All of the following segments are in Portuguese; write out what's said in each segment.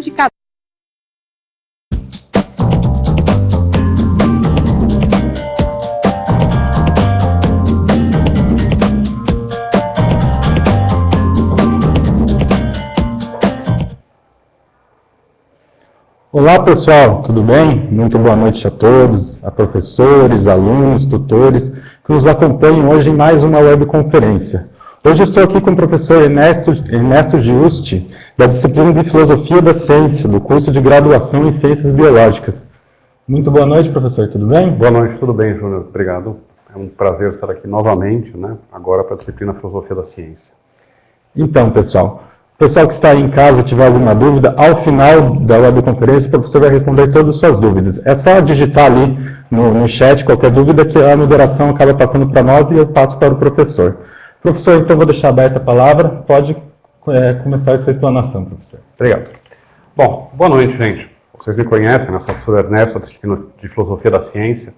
indicadores. Olá pessoal, tudo bem? Muito boa noite a todos, a professores, alunos, tutores que nos acompanham hoje em mais uma webconferência. Hoje eu estou aqui com o professor Ernesto Giusti, da disciplina de Filosofia da Ciência, do curso de graduação em Ciências Biológicas. Muito boa noite, professor, tudo bem? Boa noite, tudo bem, Júnior, obrigado. É um prazer estar aqui novamente, agora para a disciplina Filosofia da Ciência. Então, pessoal que está aí em casa tiver alguma dúvida, ao final da webconferência o professor vai responder todas as suas dúvidas. É só digitar ali no chat qualquer dúvida que a moderação acaba passando para nós e eu passo para o professor. Professor, então vou deixar aberta a palavra, pode começar a sua explanação, professor. Obrigado. Bom, boa noite, gente. Vocês me conhecem, eu sou o professor Ernesto, da disciplina de Filosofia da Ciência,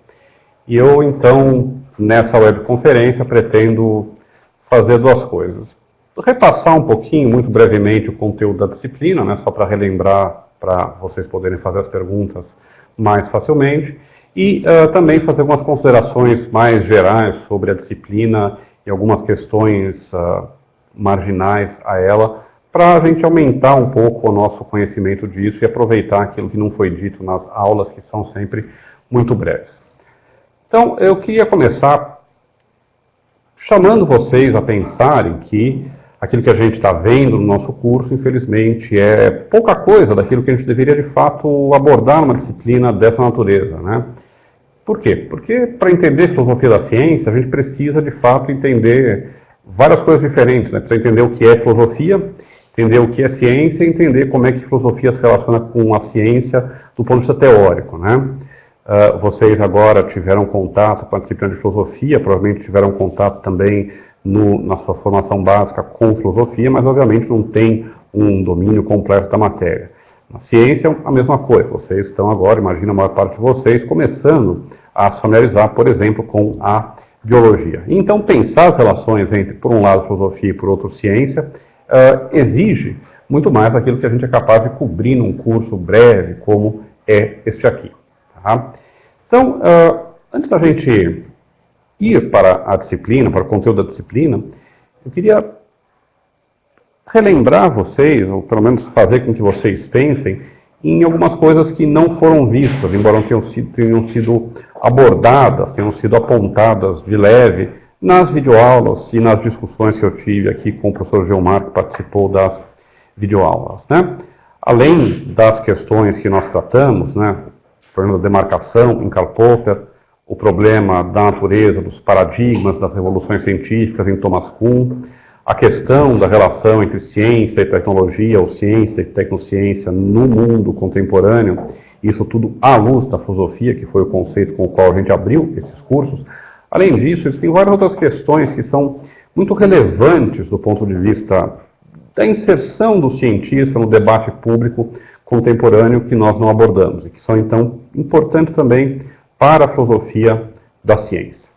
e eu, então, nessa webconferência, pretendo fazer duas coisas. Repassar um pouquinho, muito brevemente, o conteúdo da disciplina, só para relembrar, para vocês poderem fazer as perguntas mais facilmente, e também fazer algumas considerações mais gerais sobre a disciplina e algumas questões marginais a ela, para a gente aumentar um pouco o nosso conhecimento disso e aproveitar aquilo que não foi dito nas aulas, que são sempre muito breves. Então, eu queria começar chamando vocês a pensarem que aquilo que a gente está vendo no nosso curso, infelizmente, é pouca coisa daquilo que a gente deveria, de fato, abordar numa disciplina dessa natureza, Por quê? Porque, para entender filosofia da ciência, a gente precisa, de fato, entender várias coisas diferentes, Precisa entender o que é filosofia, entender o que é ciência e entender como é que filosofia se relaciona com a ciência do ponto de vista teórico, Vocês agora tiveram contato com a disciplina de filosofia, provavelmente tiveram contato também na sua formação básica com filosofia, mas obviamente não tem um domínio completo da matéria. Na ciência é a mesma coisa, vocês estão agora, imagino a maior parte de vocês, começando a se familiarizar, por exemplo, com a biologia. Então, pensar as relações entre, por um lado, filosofia e, por outro, ciência, exige muito mais daquilo que a gente é capaz de cobrir num curso breve, como é este aqui. Então, antes da gente ir para a disciplina, para o conteúdo da disciplina, eu queria relembrar vocês, ou pelo menos fazer com que vocês pensem em algumas coisas que não foram vistas, embora tenham sido abordadas, tenham sido apontadas de leve nas videoaulas e nas discussões que eu tive aqui com o professor Gilmar, que participou das videoaulas. Além das questões que nós tratamos, o problema da demarcação em Karl Popper, o problema da natureza, dos paradigmas das revoluções científicas em Thomas Kuhn, a questão da relação entre ciência e tecnologia, ou ciência e tecnociência no mundo contemporâneo, isso tudo à luz da filosofia, que foi o conceito com o qual a gente abriu esses cursos. Além disso, existem várias outras questões que são muito relevantes do ponto de vista da inserção do cientista no debate público contemporâneo que nós não abordamos, e que são, então, importantes também para a filosofia da ciência.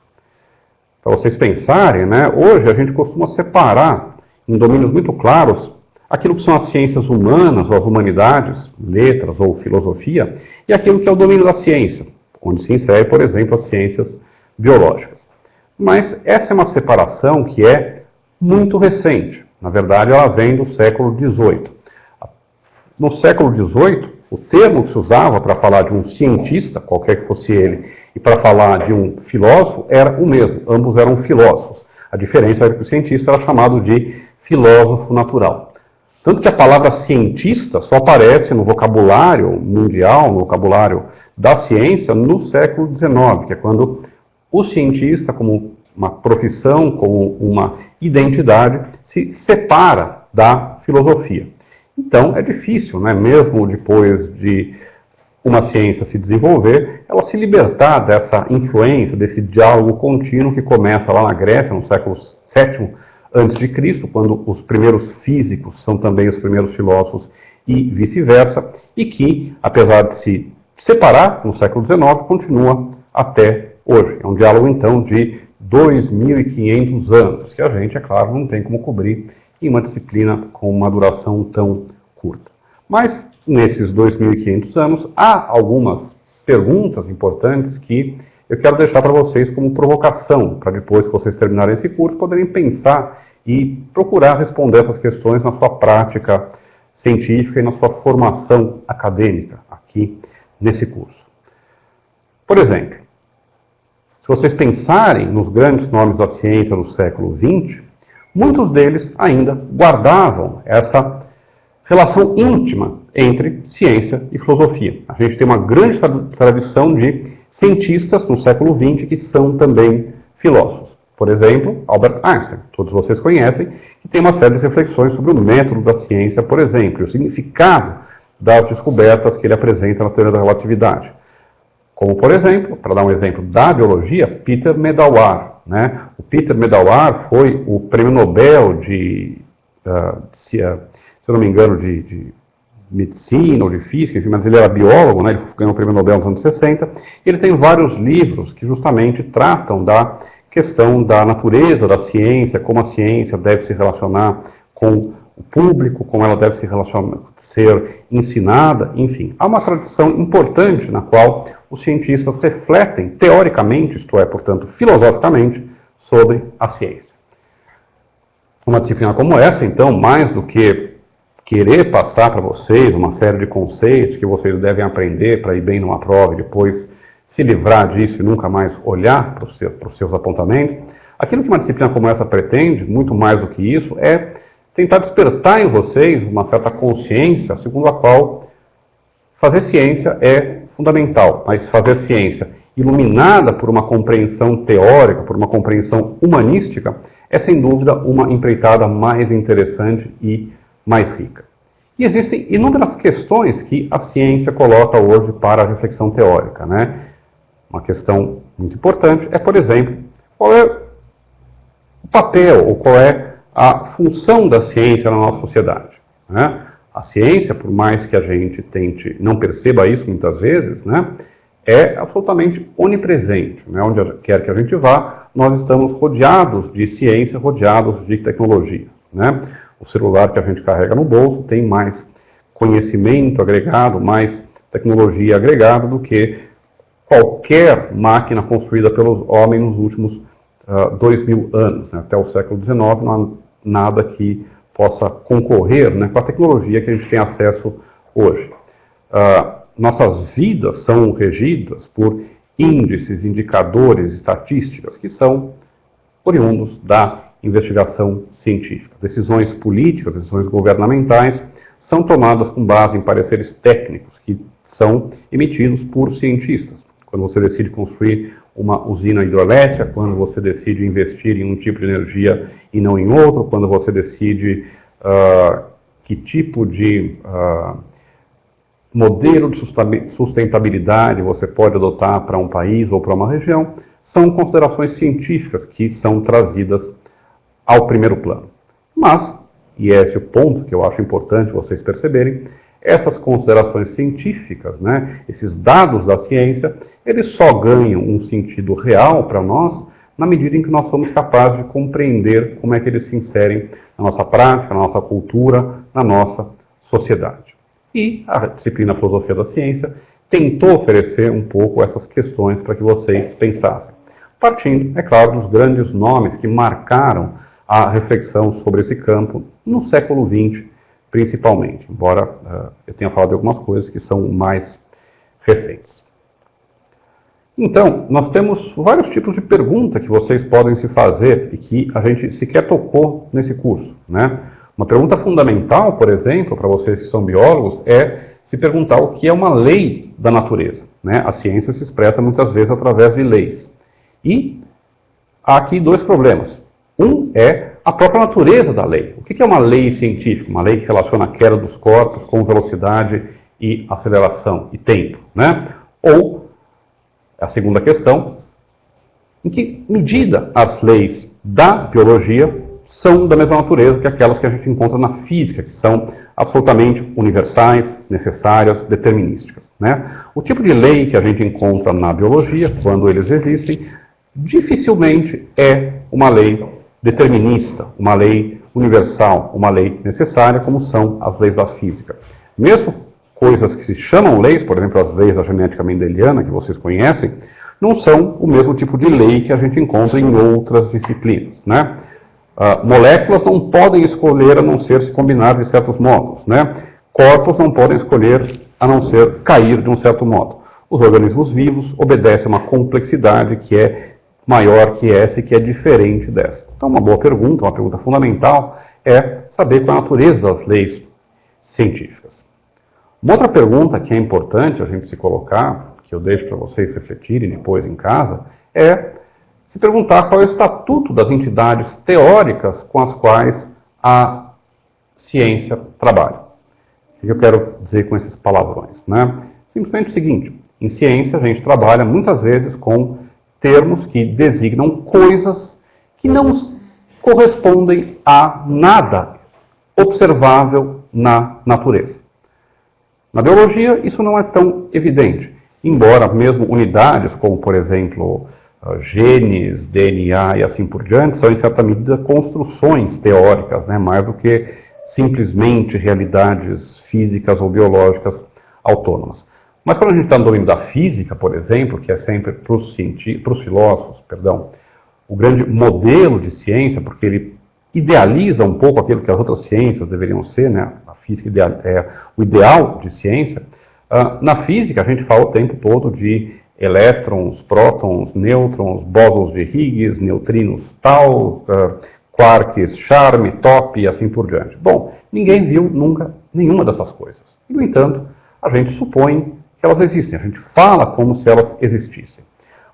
Para vocês pensarem, hoje a gente costuma separar em domínios muito claros aquilo que são as ciências humanas ou as humanidades, letras ou filosofia, e aquilo que é o domínio da ciência, onde se insere, por exemplo, as ciências biológicas. Mas essa é uma separação que é muito recente. Na verdade, ela vem do século XVIII. No século XVIII, o termo que se usava para falar de um cientista, qualquer que fosse ele, e para falar de um filósofo, era o mesmo. Ambos eram filósofos. A diferença é que o cientista era chamado de filósofo natural. Tanto que a palavra cientista só aparece no vocabulário mundial, no vocabulário da ciência, no século XIX, que é quando o cientista, como uma profissão, como uma identidade, se separa da filosofia. Então, é difícil, mesmo depois de uma ciência se desenvolver, ela se libertar dessa influência, desse diálogo contínuo que começa lá na Grécia, no século VII a.C., quando os primeiros físicos são também os primeiros filósofos e vice-versa, e que, apesar de se separar no século XIX, continua até hoje. É um diálogo, então, de 2.500 anos, que a gente, é claro, não tem como cobrir em uma disciplina com uma duração tão curta. Mas, nesses 2.500 anos, há algumas perguntas importantes que eu quero deixar para vocês como provocação, para depois que vocês terminarem esse curso, poderem pensar e procurar responder essas questões na sua prática científica e na sua formação acadêmica aqui nesse curso. Por exemplo, se vocês pensarem nos grandes nomes da ciência do século XX, muitos deles ainda guardavam essa relação íntima entre ciência e filosofia. A gente tem uma grande tradição de cientistas no século XX que são também filósofos. Por exemplo, Albert Einstein, todos vocês conhecem, que tem uma série de reflexões sobre o método da ciência, por exemplo, e o significado das descobertas que ele apresenta na teoria da relatividade. Como, por exemplo, para dar um exemplo da biologia, Peter Medawar. O Peter Medawar foi o prêmio Nobel se eu não me engano, de medicina ou de física, enfim, mas ele era biólogo, ele ganhou o prêmio Nobel nos anos 60, e ele tem vários livros que justamente tratam da questão da natureza da ciência, como a ciência deve se relacionar com o público, como ela deve ser ensinada, enfim. Há uma tradição importante na qual os cientistas refletem teoricamente, isto é, portanto, filosoficamente, sobre a ciência. Uma disciplina como essa, então, mais do que querer passar para vocês uma série de conceitos que vocês devem aprender para ir bem numa prova e depois se livrar disso e nunca mais olhar para os seus apontamentos, aquilo que uma disciplina como essa pretende, muito mais do que isso, é tentar despertar em vocês uma certa consciência segundo a qual fazer ciência é fundamental, mas fazer ciência iluminada por uma compreensão teórica, por uma compreensão humanística, é sem dúvida uma empreitada mais interessante e mais rica. E existem inúmeras questões que a ciência coloca hoje para a reflexão teórica, Uma questão muito importante é, por exemplo, qual é o papel ou qual é a função da ciência na nossa sociedade. A ciência, por mais que a gente tente não perceba isso muitas vezes, é absolutamente onipresente. Onde quer que a gente vá, nós estamos rodeados de ciência, rodeados de tecnologia. O celular que a gente carrega no bolso tem mais conhecimento agregado, mais tecnologia agregada do que qualquer máquina construída pelos homens nos últimos 2.000 anos. Até o século XIX não há nada que possa concorrer com a tecnologia que a gente tem acesso hoje. Nossas vidas são regidas por índices, indicadores, estatísticas que são oriundos da investigação científica. Decisões políticas, decisões governamentais são tomadas com base em pareceres técnicos que são emitidos por cientistas. Quando você decide construir uma usina hidrelétrica, quando você decide investir em um tipo de energia e não em outro, quando você decide que tipo de modelo de sustentabilidade você pode adotar para um país ou para uma região, são considerações científicas que são trazidas ao primeiro plano. Mas, e esse é o ponto que eu acho importante vocês perceberem, essas considerações científicas, esses dados da ciência, eles só ganham um sentido real para nós na medida em que nós somos capazes de compreender como é que eles se inserem na nossa prática, na nossa cultura, na nossa sociedade. E a disciplina Filosofia da Ciência tentou oferecer um pouco essas questões para que vocês pensassem. Partindo, é claro, dos grandes nomes que marcaram a reflexão sobre esse campo no século XX, principalmente, embora eu tenha falado de algumas coisas que são mais recentes. Então, nós temos vários tipos de pergunta que vocês podem se fazer e que a gente sequer tocou nesse curso. Uma pergunta fundamental, por exemplo, para vocês que são biólogos, é se perguntar o que é uma lei da natureza. A ciência se expressa muitas vezes através de leis. E há aqui dois problemas. Um é a própria natureza da lei. O que é uma lei científica? Uma lei que relaciona a queda dos corpos com velocidade e aceleração e tempo. Ou, a segunda questão, em que medida as leis da biologia são da mesma natureza que aquelas que a gente encontra na física, que são absolutamente universais, necessárias, determinísticas. O tipo de lei que a gente encontra na biologia, quando eles existem, dificilmente é uma lei determinista, uma lei universal, uma lei necessária, como são as leis da física. Mesmo coisas que se chamam leis, por exemplo, as leis da genética mendeliana, que vocês conhecem, não são o mesmo tipo de lei que a gente encontra em outras disciplinas, né? Moléculas não podem escolher a não ser se combinar de certos modos, né? Corpos não podem escolher a não ser cair de um certo modo. Os organismos vivos obedecem a uma complexidade que é maior que essa e que é diferente dessa. Então, uma boa pergunta, uma pergunta fundamental, é saber qual é a natureza das leis científicas. Uma outra pergunta que é importante a gente se colocar, que eu deixo para vocês refletirem depois em casa, é se perguntar qual é o estatuto das entidades teóricas com as quais a ciência trabalha. O que eu quero dizer com esses palavrões, né? Simplesmente o seguinte, em ciência a gente trabalha muitas vezes com termos que designam coisas que não correspondem a nada observável na natureza. Na biologia isso não é tão evidente, embora mesmo unidades como, por exemplo, genes, DNA e assim por diante, são em certa medida construções teóricas, né, mais do que simplesmente realidades físicas ou biológicas autônomas. Mas quando a gente está no domínio da física, por exemplo, que é sempre para os filósofos, o grande modelo de ciência, porque ele idealiza um pouco aquilo que as outras ciências deveriam ser, né? A física é o ideal de ciência. Na física, a gente fala o tempo todo de elétrons, prótons, nêutrons, bósons de Higgs, neutrinos tal, quarks, charme, top e assim por diante. Bom, ninguém viu nunca nenhuma dessas coisas. E, no entanto, a gente supõe que elas existem, a gente fala como se elas existissem.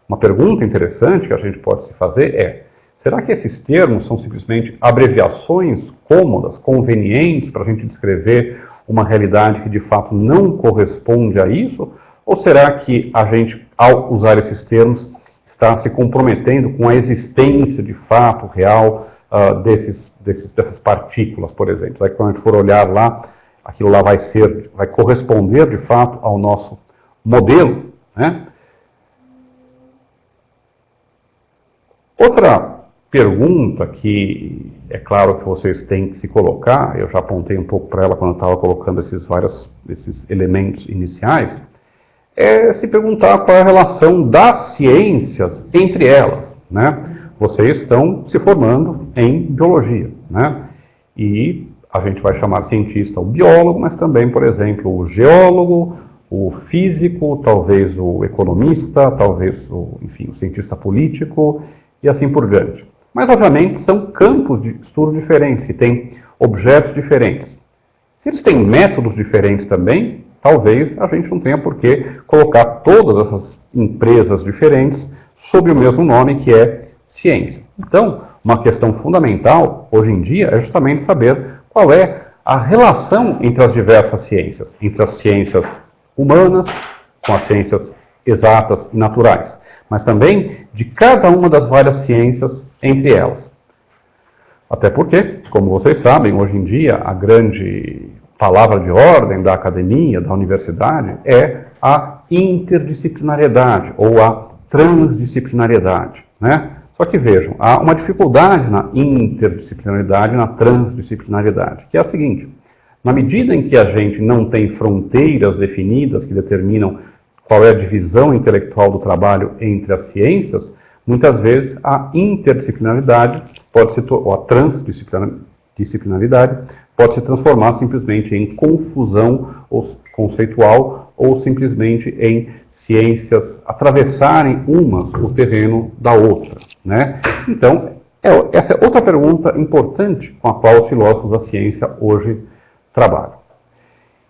Uma pergunta interessante que a gente pode se fazer é, será que esses termos são simplesmente abreviações cômodas, convenientes para a gente descrever uma realidade que de fato não corresponde a isso? Ou será que a gente, ao usar esses termos, está se comprometendo com a existência de fato real dessas partículas, por exemplo? Aí, quando a gente for olhar lá, aquilo lá vai corresponder de fato ao nosso modelo, né? Outra pergunta que é claro que vocês têm que se colocar, eu já apontei um pouco para ela quando eu estava colocando esses elementos iniciais, é se perguntar qual é a relação das ciências entre elas, né? Vocês estão se formando em biologia, né? E a gente vai chamar cientista o biólogo, mas também, por exemplo, o geólogo, o físico, talvez o economista, talvez o cientista político e assim por diante. Mas, obviamente, são campos de estudo diferentes, que têm objetos diferentes. Se eles têm métodos diferentes também, talvez a gente não tenha por que colocar todas essas empresas diferentes sob o mesmo nome, que é ciência. Então, uma questão fundamental, hoje em dia, é justamente saber qual é a relação entre as diversas ciências, entre as ciências humanas com as ciências exatas e naturais, mas também de cada uma das várias ciências entre elas. Até porque, como vocês sabem, hoje em dia, a grande palavra de ordem da academia, da universidade, é a interdisciplinariedade ou a transdisciplinariedade, né? Só que vejam, há uma dificuldade na interdisciplinaridade e na transdisciplinaridade, que é a seguinte: na medida em que a gente não tem fronteiras definidas que determinam qual é a divisão intelectual do trabalho entre as ciências, muitas vezes a interdisciplinaridade ou a transdisciplinaridade pode se transformar simplesmente em confusão conceitual ou simplesmente em ciências atravessarem umas o terreno da outra, né? Então, essa é outra pergunta importante com a qual os filósofos da ciência hoje trabalham.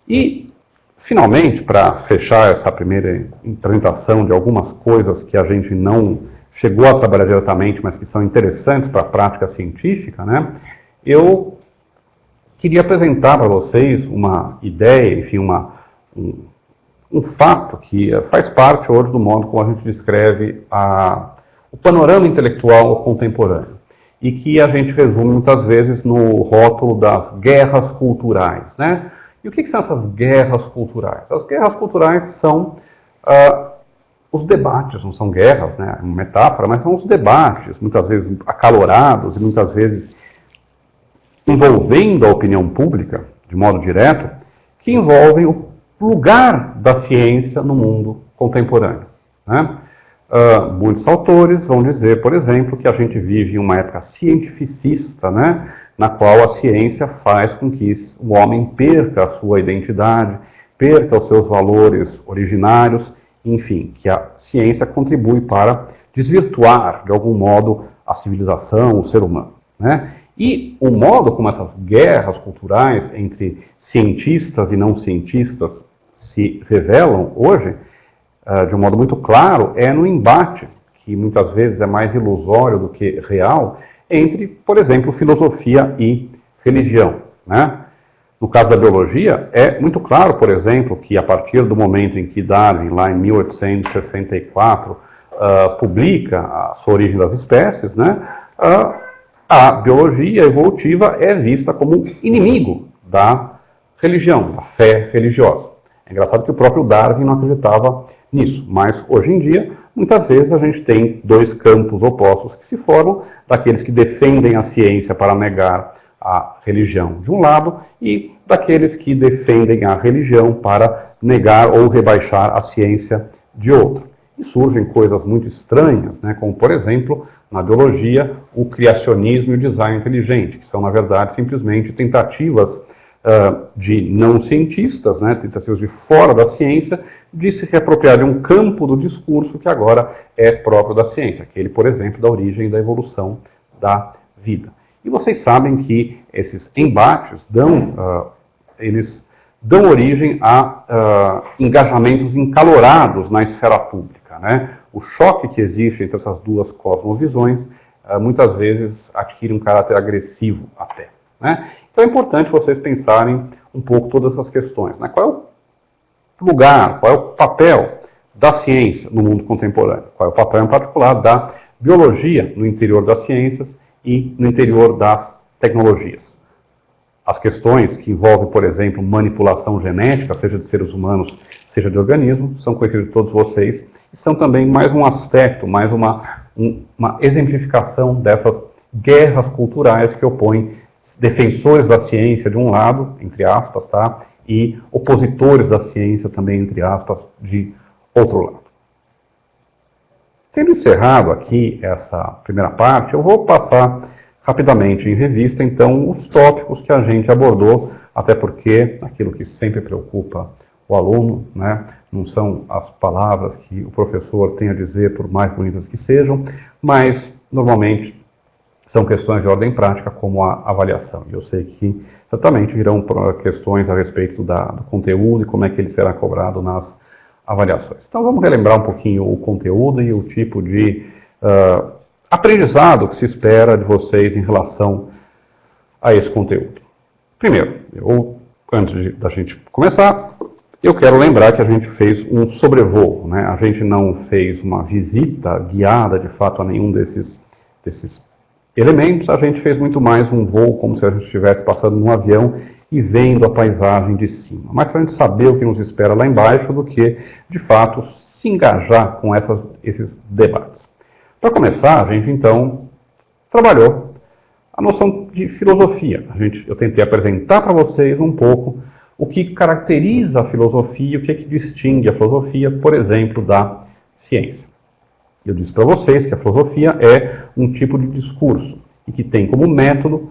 E, finalmente, para fechar essa primeira apresentação de algumas coisas que a gente não chegou a trabalhar diretamente, mas que são interessantes para a prática científica, né? Eu queria apresentar para vocês uma ideia, enfim, um fato que faz parte hoje do modo como a gente descreve o panorama intelectual contemporâneo e que a gente resume muitas vezes no rótulo das guerras culturais, né? E o que são essas guerras culturais? As guerras culturais são os debates, não são guerras, né? É uma metáfora, mas são os debates, muitas vezes acalorados e muitas vezes envolvendo a opinião pública, de modo direto, que envolvem o lugar da ciência no mundo contemporâneo, né? Muitos autores vão dizer, por exemplo, que a gente vive em uma época cientificista, né, na qual a ciência faz com que o homem perca a sua identidade, perca os seus valores originários, enfim, que a ciência contribui para desvirtuar, de algum modo, a civilização, o ser humano, né? E o modo como essas guerras culturais entre cientistas e não cientistas se revelam hoje, de um modo muito claro, é no embate, que muitas vezes é mais ilusório do que real, entre, por exemplo, filosofia e religião, né? No caso da biologia, é muito claro, por exemplo, que a partir do momento em que Darwin, lá em 1864, publica a sua origem das espécies, né, a biologia evolutiva é vista como inimigo da religião, da fé religiosa. É engraçado que o próprio Darwin não acreditava nisso, mas hoje em dia, muitas vezes a gente tem dois campos opostos que se formam, daqueles que defendem a ciência para negar a religião de um lado e daqueles que defendem a religião para negar ou rebaixar a ciência de outro. E surgem coisas muito estranhas, né, como, por exemplo, na biologia, o criacionismo e o design inteligente, que são, na verdade, simplesmente tentativas de não cientistas, né, tentativas de fora da ciência, de se reapropriar de um campo do discurso que agora é próprio da ciência, aquele, por exemplo, da origem e da evolução da vida. E vocês sabem que esses embates eles dão origem a engajamentos encalorados na esfera pública, né? O choque que existe entre essas duas cosmovisões muitas vezes adquire um caráter agressivo até, né? Então é importante vocês pensarem um pouco todas essas questões, né? Qual é o lugar, qual é o papel da ciência no mundo contemporâneo? Qual é o papel, em particular, da biologia no interior das ciências e no interior das tecnologias? As questões que envolvem, por exemplo, manipulação genética, seja de seres humanos, seja de organismos, são conhecidas de todos vocês, e são também mais um aspecto, mais uma exemplificação dessas guerras culturais que opõem defensores da ciência de um lado, entre aspas, tá? E opositores da ciência também, entre aspas, de outro lado. Tendo encerrado aqui essa primeira parte, eu vou passar rapidamente em revista, então, os tópicos que a gente abordou, até porque aquilo que sempre preocupa o aluno, né, não são as palavras que o professor tem a dizer, por mais bonitas que sejam, mas, normalmente, são questões de ordem prática, como a avaliação. Eu sei que, certamente, virão questões a respeito do conteúdo e como é que ele será cobrado nas avaliações. Então, vamos relembrar um pouquinho o conteúdo e o tipo de aprendizado que se espera de vocês em relação a esse conteúdo. Primeiro, antes da gente começar, eu quero lembrar que a gente fez um sobrevoo, né? A gente não fez uma visita guiada, de fato, a nenhum desses elementos. A gente fez muito mais um voo, como se a gente estivesse passando num avião e vendo a paisagem de cima. Mas para a gente saber o que nos espera lá embaixo, do que, de fato, se engajar com esses debates. Para começar, a gente, então, trabalhou a noção de filosofia. Eu tentei apresentar para vocês um pouco o que caracteriza a filosofia, o que distingue a filosofia, por exemplo, da ciência. Eu disse para vocês que a filosofia é um tipo de discurso e que tem como método,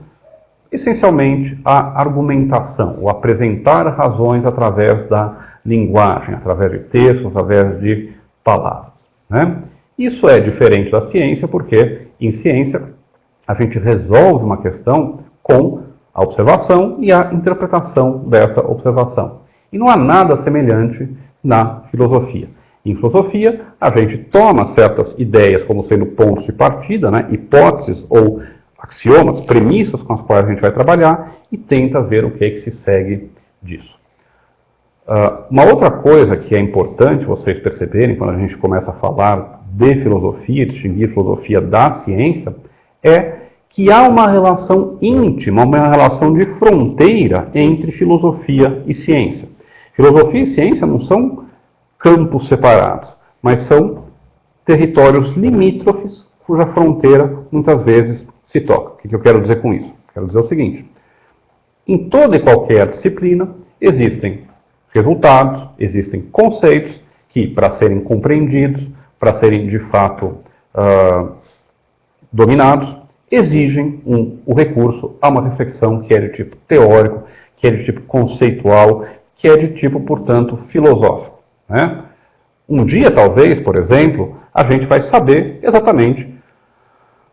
essencialmente, a argumentação, o apresentar razões através da linguagem, através de textos, através de palavras, né? Isso é diferente da ciência porque, em ciência, a gente resolve uma questão com a observação e a interpretação dessa observação. E não há nada semelhante na filosofia. Em filosofia, a gente toma certas ideias como sendo pontos de partida, né, hipóteses ou axiomas, premissas com as quais a gente vai trabalhar e tenta ver o que se segue disso. Uma outra coisa que é importante vocês perceberem quando a gente começa a falar de filosofia, distinguir filosofia da ciência, é que há uma relação íntima, uma relação de fronteira entre filosofia e ciência. Filosofia e ciência não são campos separados, mas são territórios limítrofes cuja fronteira muitas vezes se toca. O que eu quero dizer com isso? Quero dizer o seguinte: em toda e qualquer disciplina existem resultados, existem conceitos que, para serem compreendidos, para serem de fato dominados, exigem o recurso a uma reflexão que é de tipo teórico, que é de tipo conceitual, que é de tipo, portanto, filosófico, né? Um dia, talvez, por exemplo, a gente vai saber exatamente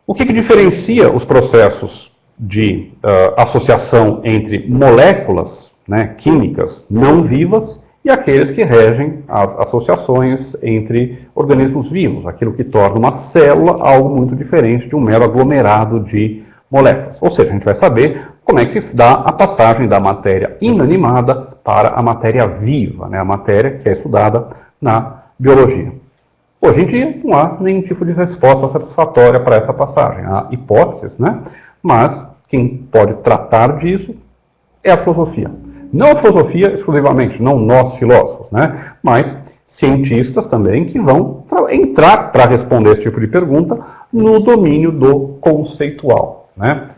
o que diferencia os processos de associação entre moléculas, né, químicas não vivas e aqueles que regem as associações entre organismos vivos, aquilo que torna uma célula algo muito diferente de um mero aglomerado de moléculas. Ou seja, a gente vai saber como é que se dá a passagem da matéria inanimada para a matéria viva, né, a matéria que é estudada na biologia. Hoje em dia não há nenhum tipo de resposta satisfatória para essa passagem. Há hipóteses, né? Mas quem pode tratar disso é a filosofia. Não a filosofia exclusivamente, não nós filósofos, né? Mas cientistas também que vão entrar para responder esse tipo de pergunta no domínio do conceitual, né?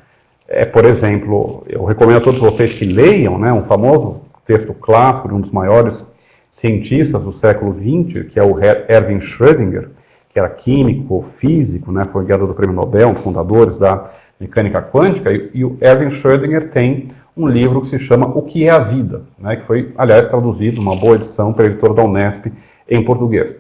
Por exemplo, eu recomendo a todos vocês que leiam, né, um famoso texto clássico de um dos maiores cientistas do século XX, que é o Erwin Schrödinger, que era químico, físico, né, foi ganhador do Prêmio Nobel, um dos fundadores da mecânica quântica, e o Erwin Schrödinger tem um livro que se chama O que é a Vida, né, que foi, aliás, traduzido, uma boa edição para a editora da Unesp em português.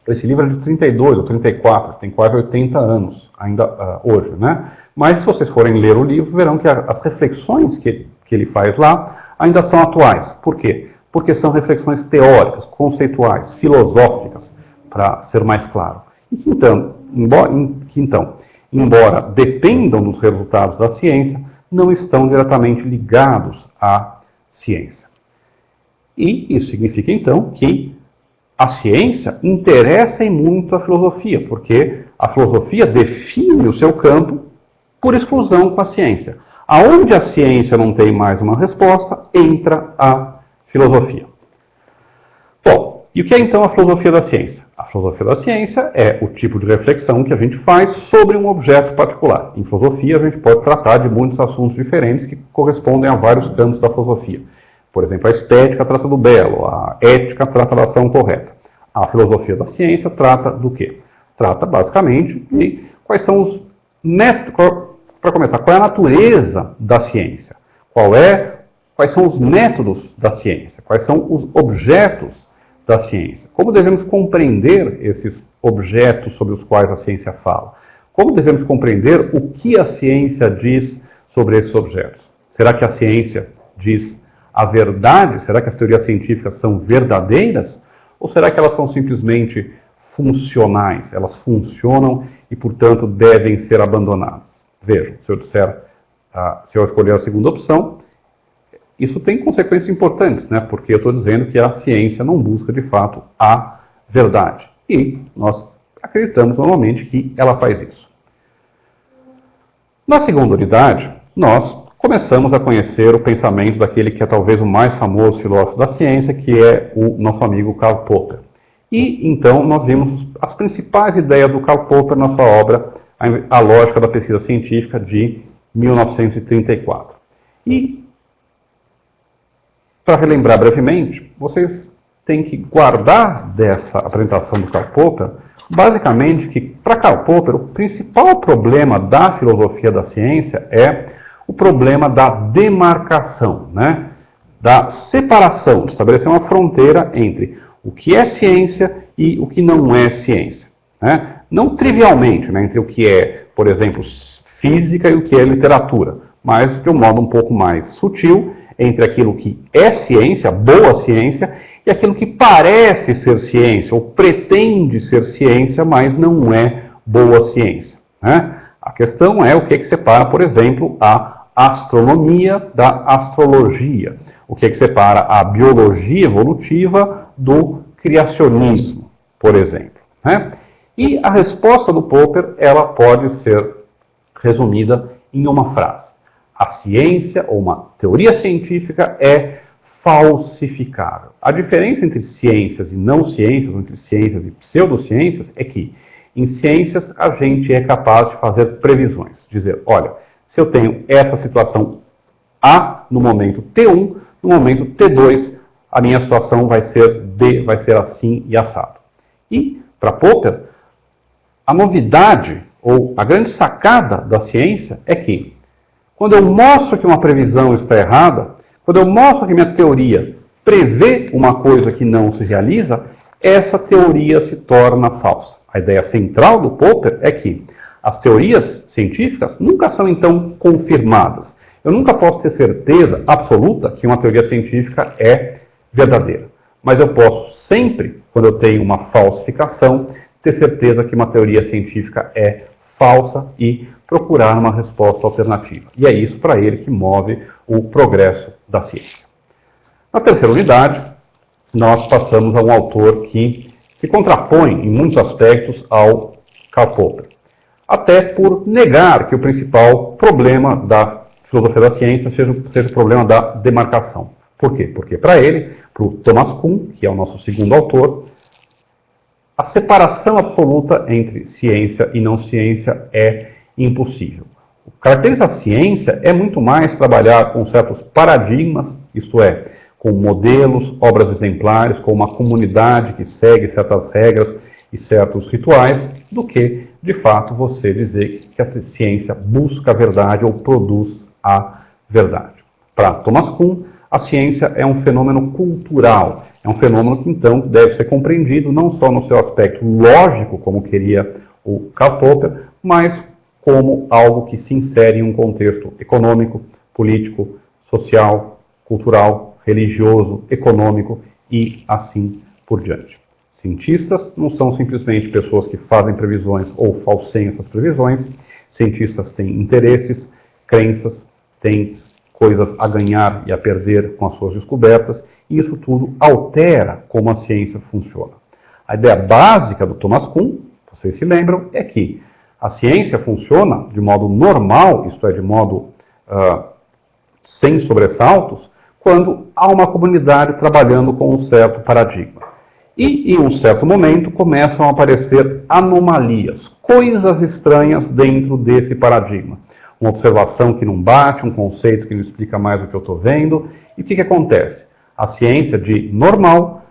Esse livro é de 32 ou 34, tem quase 80 anos ainda hoje, né? Mas se vocês forem ler o livro, verão que as reflexões que ele faz lá ainda são atuais. Por quê? Porque são reflexões teóricas, conceituais, filosóficas, para ser mais claro. E que então, embora dependam dos resultados da ciência, não estão diretamente ligados à ciência. E isso significa, então, que a ciência interessa em muito a filosofia, porque a filosofia define o seu campo por exclusão com a ciência. Aonde a ciência não tem mais uma resposta, entra a filosofia. Bom, e o que é então a filosofia da ciência? A filosofia da ciência é o tipo de reflexão que a gente faz sobre um objeto particular. Em filosofia, a gente pode tratar de muitos assuntos diferentes que correspondem a vários campos da filosofia. Por exemplo, a estética trata do belo, a ética trata da ação correta. A filosofia da ciência trata do quê? Trata, basicamente, de quais são os métodos, para começar, qual é a natureza da ciência? Quais são os métodos da ciência? Quais são os objetos da ciência? Como devemos compreender esses objetos sobre os quais a ciência fala? Como devemos compreender o que a ciência diz sobre esses objetos? Será que a ciência diz a verdade? Será que as teorias científicas são verdadeiras? Ou será que elas são simplesmente funcionais? Elas funcionam e, portanto, devem ser abandonadas? Vejam, se eu escolher a segunda opção, isso tem consequências importantes, né? Porque eu estou dizendo que a ciência não busca, de fato, a verdade. E nós acreditamos, normalmente, que ela faz isso. Na segunda unidade, nós começamos a conhecer o pensamento daquele que é talvez o mais famoso filósofo da ciência, que é o nosso amigo Karl Popper. E então nós vimos as principais ideias do Karl Popper na sua obra A Lógica da Pesquisa Científica, de 1934. E, para relembrar brevemente, vocês têm que guardar dessa apresentação do Karl Popper, basicamente que, para Karl Popper, o principal problema da filosofia da ciência é o problema da demarcação, né? Da separação, de estabelecer uma fronteira entre o que é ciência e o que não é ciência, né? Não trivialmente, né, entre o que é, por exemplo, física e o que é literatura, mas de um modo um pouco mais sutil, entre aquilo que é ciência, boa ciência, e aquilo que parece ser ciência, ou pretende ser ciência, mas não é boa ciência, né? A questão é o que separa, por exemplo, a astronomia da astrologia. O que separa a biologia evolutiva do criacionismo, por exemplo, né? E a resposta do Popper, ela pode ser resumida em uma frase. A ciência, ou uma teoria científica, é falsificável. A diferença entre ciências e não ciências, ou entre ciências e pseudociências, é que em ciências a gente é capaz de fazer previsões. Dizer, olha, se eu tenho essa situação A no momento T1, no momento T2, a minha situação vai ser B, vai ser assim e assado. E, para Popper, a novidade, ou a grande sacada da ciência é que, quando eu mostro que uma previsão está errada, quando eu mostro que minha teoria prevê uma coisa que não se realiza, essa teoria se torna falsa. A ideia central do Popper é que as teorias científicas nunca são, então, confirmadas. Eu nunca posso ter certeza absoluta que uma teoria científica é verdadeira. Mas eu posso sempre, quando eu tenho uma falsificação, ter certeza que uma teoria científica é falsa e procurar uma resposta alternativa. E é isso, para ele, que move o progresso da ciência. Na terceira unidade, nós passamos a um autor que se contrapõe, em muitos aspectos, ao Karl Popper. Até por negar que o principal problema da filosofia da ciência seja o problema da demarcação. Por quê? Porque para ele, para o Thomas Kuhn, que é o nosso segundo autor, a separação absoluta entre ciência e não ciência é impossível. O que caracteriza a ciência é muito mais trabalhar com certos paradigmas, isto é, com modelos, obras exemplares, com uma comunidade que segue certas regras e certos rituais, do que, de fato, você dizer que a ciência busca a verdade ou produz a verdade. Para Thomas Kuhn, a ciência é um fenômeno cultural, é um fenômeno que, então, deve ser compreendido não só no seu aspecto lógico, como queria o Karl Popper, mas como algo que se insere em um contexto econômico, político, social, cultural, religioso, econômico e assim por diante. Cientistas não são simplesmente pessoas que fazem previsões ou falseiam essas previsões. Cientistas têm interesses, crenças, têm coisas a ganhar e a perder com as suas descobertas, e isso tudo altera como a ciência funciona. A ideia básica do Thomas Kuhn, vocês se lembram, é que a ciência funciona de modo normal, isto é, de modo sem sobressaltos, quando há uma comunidade trabalhando com um certo paradigma. E, em um certo momento, começam a aparecer anomalias, coisas estranhas dentro desse paradigma. Uma observação que não bate, um conceito que não explica mais o que eu estou vendo. E o que acontece? A ciência de normal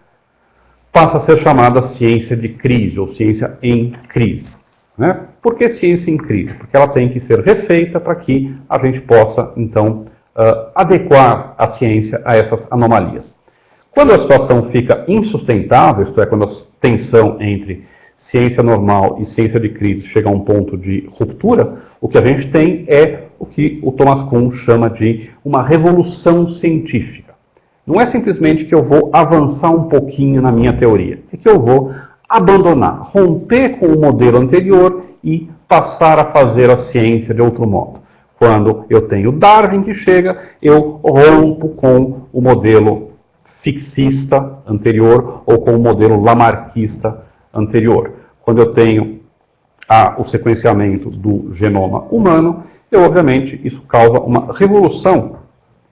passa a ser chamada ciência de crise, ou ciência em crise. Né? Por que ciência em crise? Porque ela tem que ser refeita para que a gente possa, então, adequar a ciência a essas anomalias. Quando a situação fica insustentável, isto é, quando a tensão entre ciência normal e ciência de crise chega a um ponto de ruptura, o que a gente tem é o que o Thomas Kuhn chama de uma revolução científica. Não é simplesmente que eu vou avançar um pouquinho na minha teoria, é que eu vou abandonar, romper com o modelo anterior e passar a fazer a ciência de outro modo. Quando eu tenho Darwin que chega, eu rompo com o modelo fixista anterior ou com o modelo lamarckista anterior. Quando eu tenho o sequenciamento do genoma humano, obviamente, isso causa uma revolução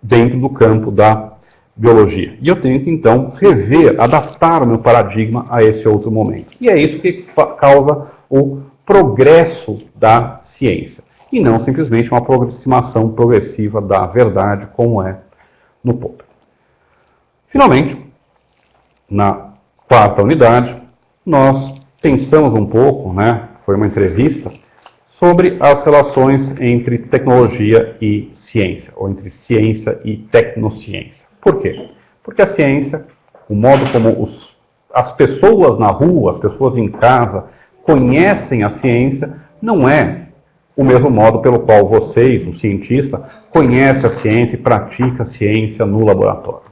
dentro do campo da biologia. E eu tenho que, então, rever, adaptar o meu paradigma a esse outro momento. E é isso que causa o progresso da ciência. E não simplesmente uma aproximação progressiva da verdade, como é no Popper. Finalmente, na quarta unidade, nós pensamos um pouco, foi uma entrevista, sobre as relações entre tecnologia e ciência, ou entre ciência e tecnociência. Por quê? Porque a ciência, o modo como as pessoas na rua, as pessoas em casa, conhecem a ciência, não é o mesmo modo pelo qual vocês, o cientista, conhece a ciência e pratica a ciência no laboratório.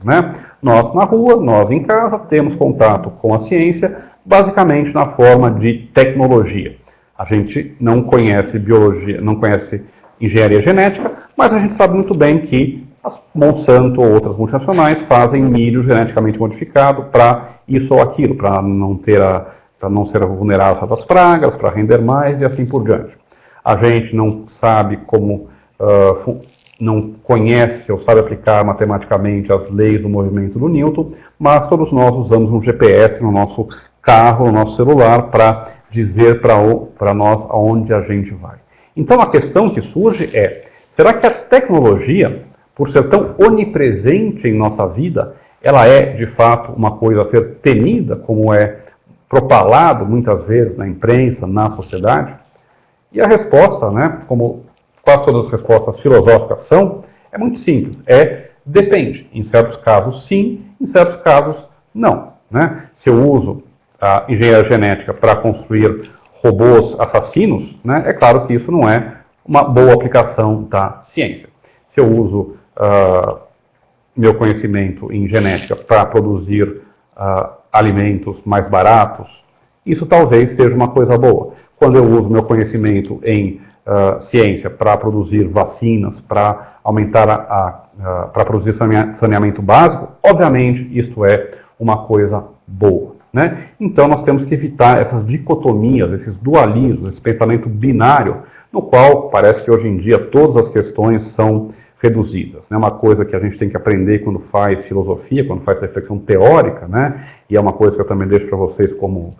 Nós na rua, nós em casa, temos contato com a ciência, basicamente na forma de tecnologia. A gente não conhece biologia, não conhece engenharia genética, mas a gente sabe muito bem que as Monsanto ou outras multinacionais fazem milho geneticamente modificado para isso ou aquilo, para não ser vulnerável às pragas, para render mais e assim por diante. A gente não sabe como, não conhece ou sabe aplicar matematicamente as leis do movimento do Newton, mas todos nós usamos um GPS no nosso carro, no nosso celular, para dizer para nós aonde a gente vai. Então a questão que surge é, será que a tecnologia, por ser tão onipresente em nossa vida, ela é, de fato, uma coisa a ser temida, como é propalado muitas vezes na imprensa, na sociedade? E a resposta, né, como quase todas as respostas filosóficas são, é muito simples, depende. Em certos casos sim, em certos casos não. Né? Se eu uso a engenharia genética para construir robôs assassinos, né, é claro que isso não é uma boa aplicação da ciência. Se eu uso meu conhecimento em genética para produzir alimentos mais baratos, isso talvez seja uma coisa boa. Quando eu uso meu conhecimento em ciência para produzir vacinas, para aumentar para produzir saneamento básico, obviamente isto é uma coisa boa. Né? Então nós temos que evitar essas dicotomias, esses dualismos, esse pensamento binário, no qual parece que hoje em dia todas as questões são reduzidas. Né? Uma coisa que a gente tem que aprender quando faz filosofia, quando faz reflexão teórica, né? E é uma coisa que eu também deixo para vocês como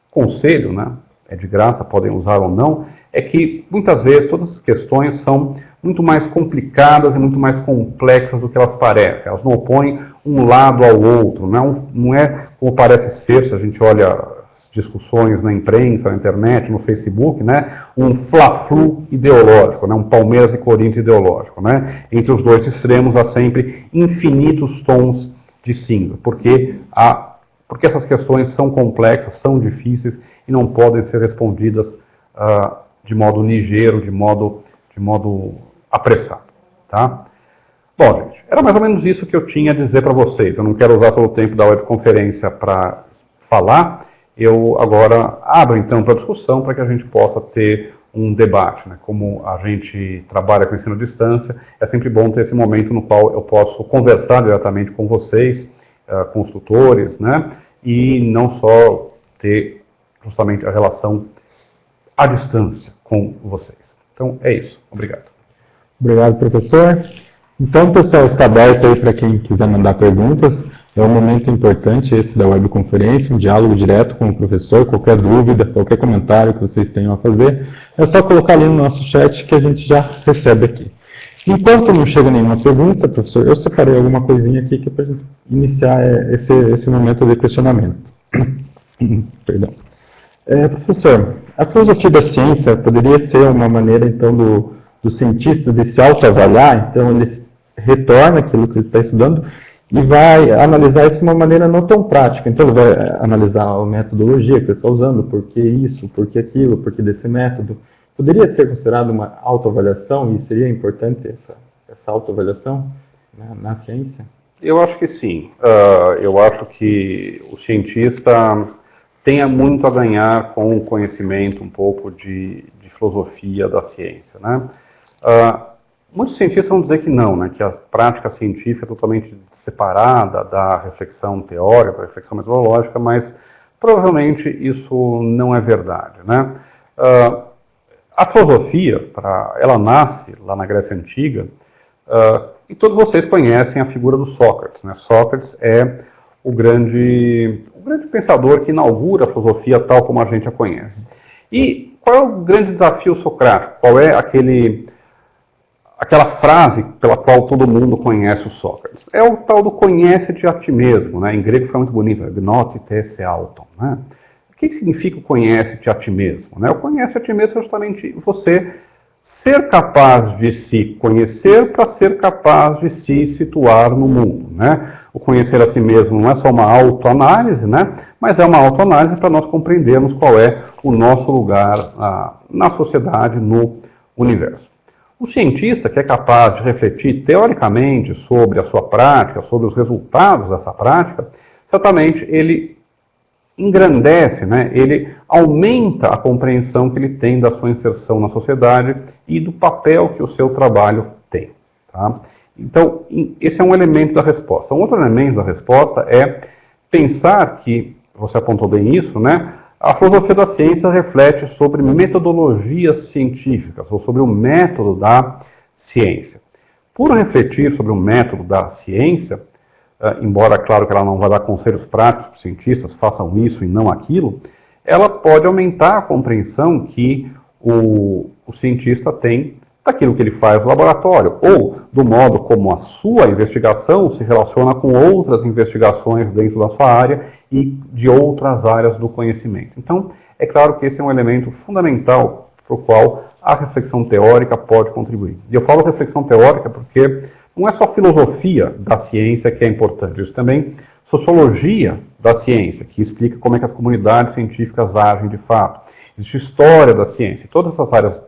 conselho, né? É de graça, podem usar ou não, é que muitas vezes todas as questões são muito mais complicadas e muito mais complexas do que elas parecem. Elas não opõem um lado ao outro, não é como parece ser, se a gente olha as discussões na imprensa, na internet, no Facebook, né, um fla-flu ideológico, né, um Palmeiras e Corinthians ideológico. Né? Entre os dois extremos há sempre infinitos tons de cinza, porque essas questões são complexas, são difíceis e não podem ser respondidas de modo ligeiro, de modo apressado. Tá? Bom, gente, era mais ou menos isso que eu tinha a dizer para vocês. Eu não quero usar todo o tempo da webconferência para falar. Eu agora abro então para discussão para que a gente possa ter um debate. Né? Como a gente trabalha com ensino à distância, é sempre bom ter esse momento no qual eu posso conversar diretamente com vocês, com os tutores, né? E não só ter justamente a relação à distância com vocês. Então é isso. Obrigado. Obrigado, professor. Então, pessoal, está aberto aí para quem quiser mandar perguntas. É um momento importante esse da webconferência, um diálogo direto com o professor. Qualquer dúvida, qualquer comentário que vocês tenham a fazer, é só colocar ali no nosso chat que a gente já recebe aqui. Enquanto não chega nenhuma pergunta, professor, eu separei alguma coisinha aqui que é para iniciar esse momento de questionamento. Perdão. Professor, a filosofia da ciência poderia ser uma maneira, então, do cientista de se autoavaliar? Então, ele retorna aquilo que ele está estudando e vai analisar isso de uma maneira não tão prática. Então, ele vai analisar a metodologia que ele está usando, por que isso, por que aquilo, por que desse método. Poderia ser considerado uma autoavaliação e seria importante essa autoavaliação na ciência? Eu acho que sim. Eu acho que o cientista tenha muito a ganhar com o conhecimento um pouco de filosofia da ciência. Né? Muitos cientistas vão dizer que não, né? Que a prática científica é totalmente separada da reflexão teórica, da reflexão metodológica, mas provavelmente isso não é verdade. Né? A filosofia, ela nasce lá na Grécia Antiga, e todos vocês conhecem a figura do Sócrates. Né? Sócrates é o grande pensador que inaugura a filosofia tal como a gente a conhece. E qual é o grande desafio socrático? Qual é aquela frase pela qual todo mundo conhece o Sócrates? É o tal do conhece-te a ti mesmo. Né? Em grego fica muito bonito, gnóte se auton. Né? O que significa o conhece-te a ti mesmo? Né? O conhece a ti mesmo é justamente você ser capaz de se conhecer para ser capaz de se situar no mundo. Né? O conhecer a si mesmo não é só uma autoanálise, né? Mas é uma autoanálise para nós compreendermos qual é o nosso lugar na sociedade, no universo. O cientista que é capaz de refletir teoricamente sobre a sua prática, sobre os resultados dessa prática, certamente ele engrandece, né? Ele aumenta a compreensão que ele tem da sua inserção na sociedade e do papel que o seu trabalho tem. Tá? Então, esse é um elemento da resposta. Um outro elemento da resposta é pensar que, você apontou bem isso, né? A filosofia da ciência reflete sobre metodologias científicas, ou sobre o método da ciência. Por refletir sobre o método da ciência, embora, claro, que ela não vai dar conselhos práticos para os cientistas, façam isso e não aquilo, ela pode aumentar a compreensão que o cientista tem daquilo que ele faz no laboratório, ou do modo como a sua investigação se relaciona com outras investigações dentro da sua área e de outras áreas do conhecimento. Então, é claro que esse é um elemento fundamental para o qual a reflexão teórica pode contribuir. E eu falo reflexão teórica porque não é só filosofia da ciência que é importante, isso também sociologia da ciência, que explica como é que as comunidades científicas agem de fato. Existe história da ciência. Todas essas áreas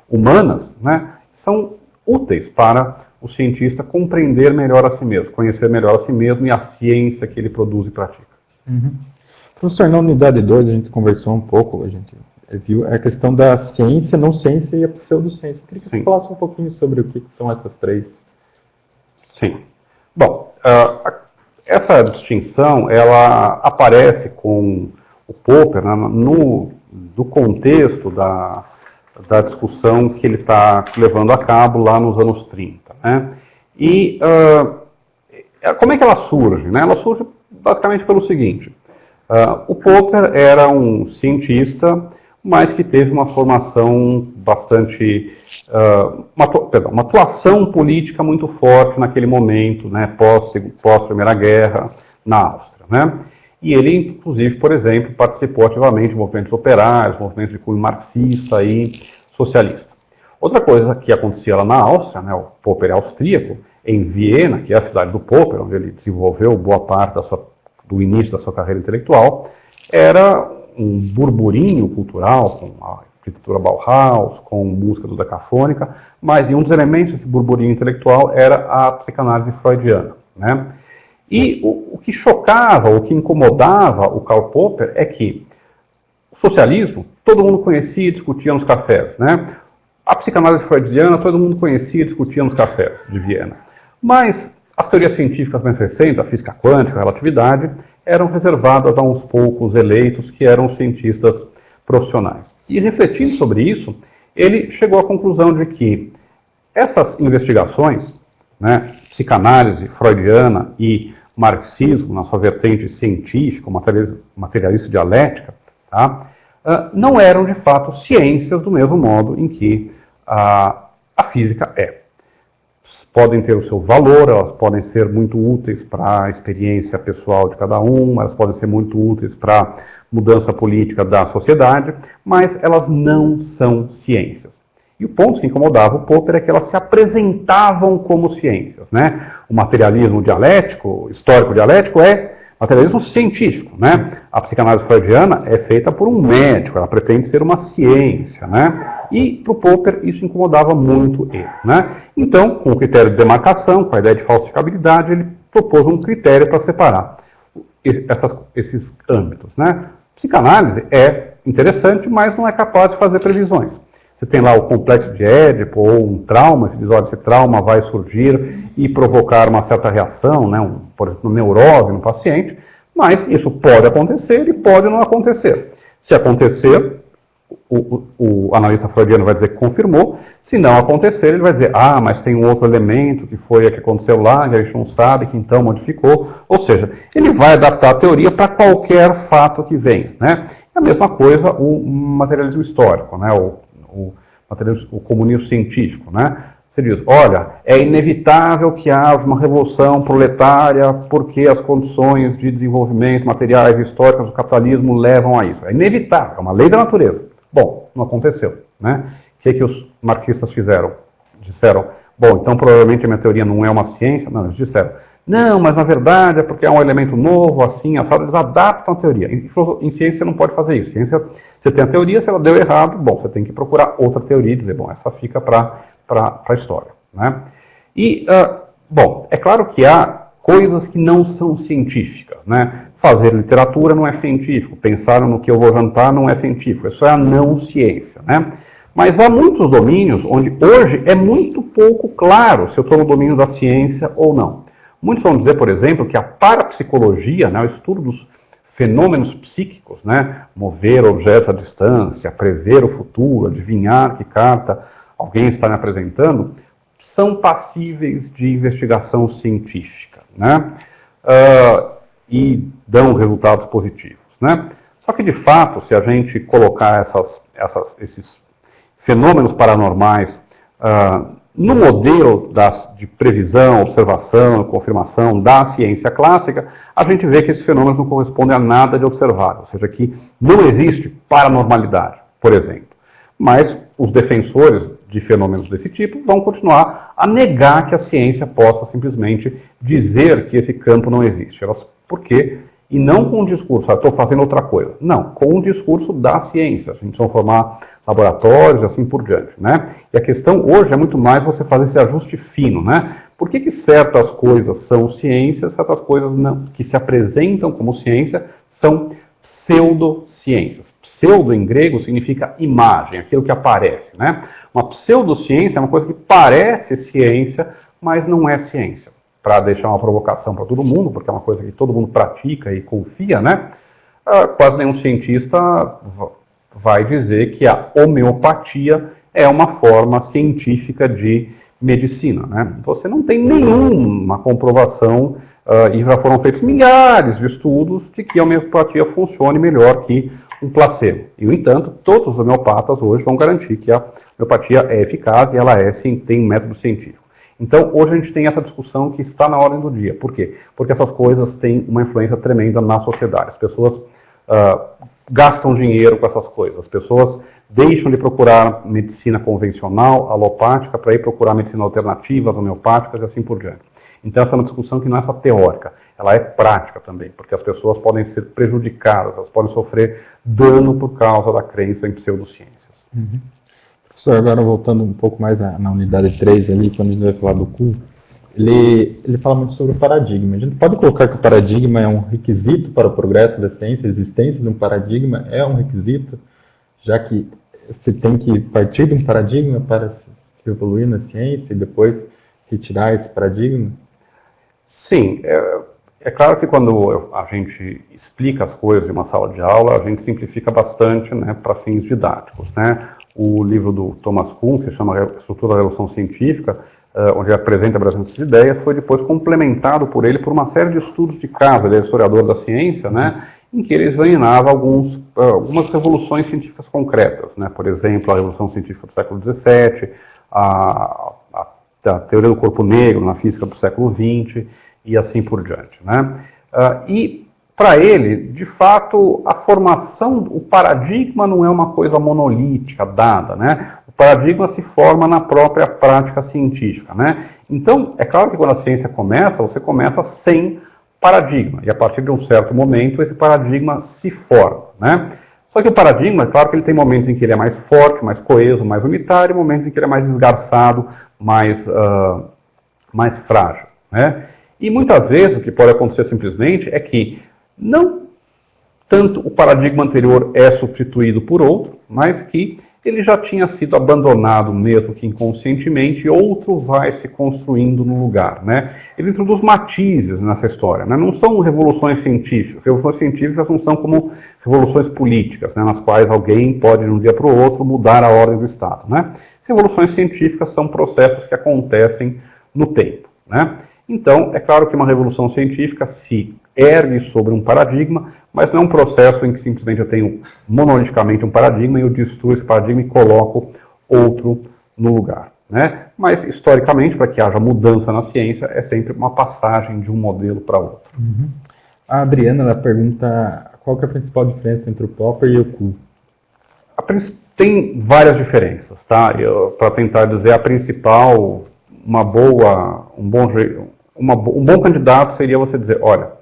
humanas, né, são úteis para o cientista compreender melhor a si mesmo, conhecer melhor a si mesmo e a ciência que ele produz e pratica. Uhum. Professor, na unidade 2 a gente conversou um pouco, a gente viu a questão da ciência, não ciência e a pseudociência. Eu queria que você falasse um pouquinho sobre o que são essas três. Sim. Bom, essa distinção, ela aparece com o Popper, né, no contexto da discussão que ele está levando a cabo lá nos anos 30. Né? E como é que ela surge? Né? Ela surge basicamente pelo seguinte. O Popper era um cientista, mas que teve uma formação bastante... uma atuação política muito forte naquele momento, né, pós-Primeira Guerra, na Áustria. Né? E ele, inclusive, por exemplo, participou ativamente de movimentos operários, movimentos de cunho marxista e socialista. Outra coisa que acontecia lá na Áustria, né, o Popper é austríaco, em Viena, que é a cidade do Popper, onde ele desenvolveu boa parte do início da sua carreira intelectual, era um burburinho cultural, com a arquitetura Bauhaus, com música dodecafônica, mas um dos elementos desse burburinho intelectual era a psicanálise freudiana. Né? E o que chocava, o que incomodava o Karl Popper é que o socialismo, todo mundo conhecia e discutia nos cafés. Né? A psicanálise freudiana, todo mundo conhecia e discutia nos cafés de Viena. Mas as teorias científicas mais recentes, a física quântica, a relatividade, eram reservadas a uns poucos eleitos que eram cientistas profissionais. E refletindo sobre isso, ele chegou à conclusão de que essas investigações, né, psicanálise freudiana e marxismo, na sua vertente científica, materialista dialética, tá, não eram de fato ciências do mesmo modo em que a física é. Podem ter o seu valor, elas podem ser muito úteis para a experiência pessoal de cada um, elas podem ser muito úteis para a mudança política da sociedade, mas elas não são ciências. E o ponto que incomodava o Popper é que elas se apresentavam como ciências. Né? O materialismo dialético, histórico-dialético, é materialismo científico. Né? A psicanálise freudiana é feita por um médico, ela pretende ser uma ciência. Né? E para o Popper isso incomodava muito ele. Né? Então, com o critério de demarcação, com a ideia de falsificabilidade, ele propôs um critério para separar esses âmbitos. Né? Psicanálise é interessante, mas não é capaz de fazer previsões. Você tem lá o complexo de Édipo ou um trauma, se diz, olha, esse trauma vai surgir e provocar uma certa reação, né, por exemplo, neurose no paciente, mas isso pode acontecer e pode não acontecer. Se acontecer, o analista freudiano vai dizer que confirmou, se não acontecer, ele vai dizer, mas tem um outro elemento que foi o que aconteceu lá, que a gente não sabe, que então modificou, ou seja, ele vai adaptar a teoria para qualquer fato que venha. Né? É a mesma coisa o materialismo histórico, né? O comunismo científico, né? Você diz, olha, é inevitável que haja uma revolução proletária porque as condições de desenvolvimento materiais e históricas do capitalismo levam a isso. É inevitável, é uma lei da natureza. Bom, não aconteceu, né? O que os marxistas fizeram? Disseram, bom, então provavelmente a minha teoria não é uma ciência. Não, eles disseram, não, mas na verdade é porque é um elemento novo, assim, assado, eles adaptam a teoria. Em ciência você não pode fazer isso. Ciência, você tem a teoria, se ela deu errado, bom, você tem que procurar outra teoria e dizer, bom, essa fica para a história. Né? E, bom, é claro que há coisas que não são científicas. Né? Fazer literatura não é científico, pensar no que eu vou jantar não é científico, isso é a não ciência. Né? Mas há muitos domínios onde hoje é muito pouco claro se eu estou no domínio da ciência ou não. Muitos vão dizer, por exemplo, que a parapsicologia, né, o estudo dos fenômenos psíquicos, né, mover objetos à distância, prever o futuro, adivinhar que carta alguém está me apresentando, são passíveis de investigação científica, né, e dão resultados positivos. Né. Só que, de fato, se a gente colocar esses fenômenos paranormais No modelo de previsão, observação, confirmação da ciência clássica, a gente vê que esses fenômenos não correspondem a nada de observável, ou seja, que não existe paranormalidade, por exemplo. Mas os defensores de fenômenos desse tipo vão continuar a negar que a ciência possa simplesmente dizer que esse campo não existe. Por quê? E não com um discurso, estou fazendo outra coisa. Não, com um discurso da ciência. A gente precisa formar laboratórios e assim por diante, né? E a questão hoje é muito mais você fazer esse ajuste fino, né? Por que certas coisas são ciências, certas coisas não, que se apresentam como ciência são pseudociências? Pseudo em grego significa imagem, aquilo que aparece, né? Uma pseudociência é uma coisa que parece ciência, mas não é ciência. Para deixar uma provocação para todo mundo, porque é uma coisa que todo mundo pratica e confia, né? Quase nenhum cientista vai dizer que a homeopatia é uma forma científica de medicina, né? Você não tem nenhuma comprovação, e já foram feitos milhares de estudos de que a homeopatia funcione melhor que um placebo. E, no entanto, todos os homeopatas hoje vão garantir que a homeopatia é eficaz e ela sim, tem um método científico. Então, hoje a gente tem essa discussão que está na ordem do dia. Por quê? Porque essas coisas têm uma influência tremenda na sociedade. As pessoas gastam dinheiro com essas coisas. As pessoas deixam de procurar medicina convencional, alopática, para ir procurar medicina alternativas, homeopáticas e assim por diante. Então, essa é uma discussão que não é só teórica, ela é prática também, porque as pessoas podem ser prejudicadas, elas podem sofrer dano por causa da crença em pseudociências. Uhum. Professor, agora voltando um pouco mais na unidade 3 ali, quando a gente vai falar do Kuhn, ele fala muito sobre o paradigma. A gente pode colocar que o paradigma é um requisito para o progresso da ciência, a existência de um paradigma é um requisito, já que se tem que partir de um paradigma para se evoluir na ciência e depois retirar esse paradigma? Sim, é claro que quando a gente explica as coisas em uma sala de aula, a gente simplifica bastante, né, para fins didáticos, né? O livro do Thomas Kuhn, que se chama Estrutura da Revolução Científica, onde ele apresenta essas ideias, foi depois complementado por ele por uma série de estudos de caso, ele é historiador da ciência, né, em que ele examinava algumas revoluções científicas concretas, né, por exemplo, a Revolução Científica do século XVII, a teoria do corpo negro na física do século XX e assim por diante, né. E para ele, de fato, a formação, o paradigma não é uma coisa monolítica, dada, né? O paradigma se forma na própria prática científica, né? Então, é claro que quando a ciência começa, você começa sem paradigma, e a partir de um certo momento, esse paradigma se forma, né? Só que o paradigma, é claro que ele tem momentos em que ele é mais forte, mais coeso, mais unitário, e momentos em que ele é mais esgarçado, mais frágil, né? E muitas vezes, o que pode acontecer simplesmente é que não tanto o paradigma anterior é substituído por outro, mas que ele já tinha sido abandonado, mesmo que inconscientemente, e outro vai se construindo no lugar, né? Ele introduz matizes nessa história, né? Não são revoluções científicas. Revoluções científicas não são como revoluções políticas, né? Nas quais alguém pode, de um dia para o outro, mudar a ordem do Estado, né? Revoluções científicas são processos que acontecem no tempo, né? Então, é claro que uma revolução científica se ergue sobre um paradigma, mas não é um processo em que simplesmente eu tenho monoliticamente um paradigma e eu destruo esse paradigma e coloco outro no lugar, né? Mas, historicamente, para que haja mudança na ciência, é sempre uma passagem de um modelo para outro. Uhum. A Adriana ela pergunta qual que é a principal diferença entre o Popper e o Kuhn? Tem várias diferenças, tá? Para tentar dizer a principal, um bom candidato seria você dizer, olha,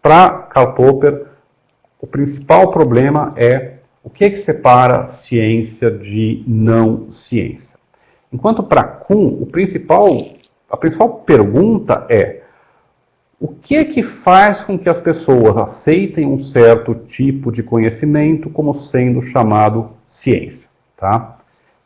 para Karl Popper, o principal problema é o que separa ciência de não ciência. Enquanto para Kuhn, a principal pergunta é o que faz com que as pessoas aceitem um certo tipo de conhecimento como sendo chamado ciência, tá?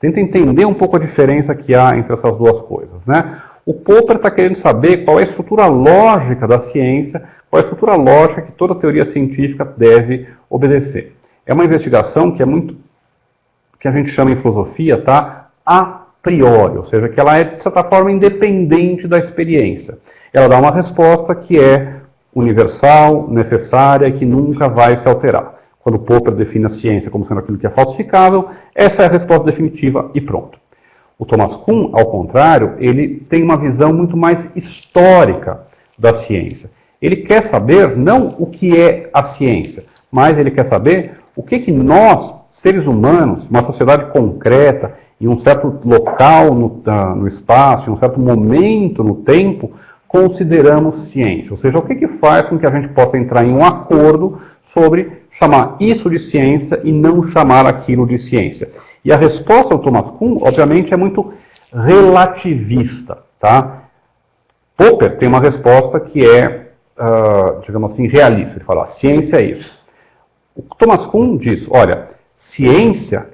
Tenta entender um pouco a diferença que há entre essas duas coisas, né? O Popper está querendo saber qual é a estrutura lógica da ciência, qual é a estrutura lógica que toda teoria científica deve obedecer. É uma investigação que a gente chama em filosofia, tá? A priori, ou seja, que ela é, de certa forma, independente da experiência. Ela dá uma resposta que é universal, necessária e que nunca vai se alterar. Quando o Popper define a ciência como sendo aquilo que é falsificável, essa é a resposta definitiva e pronto. O Thomas Kuhn, ao contrário, ele tem uma visão muito mais histórica da ciência. Ele quer saber não o que é a ciência, mas ele quer saber o que nós, seres humanos, uma sociedade concreta, em um certo local no espaço, em um certo momento no tempo, consideramos ciência. Ou seja, o que faz com que a gente possa entrar em um acordo sobre chamar isso de ciência e não chamar aquilo de ciência. E a resposta do Thomas Kuhn, obviamente, é muito relativista, tá? Popper tem uma resposta que é, digamos assim, realista. Ele fala, a ciência é isso. O Thomas Kuhn diz, olha, ciência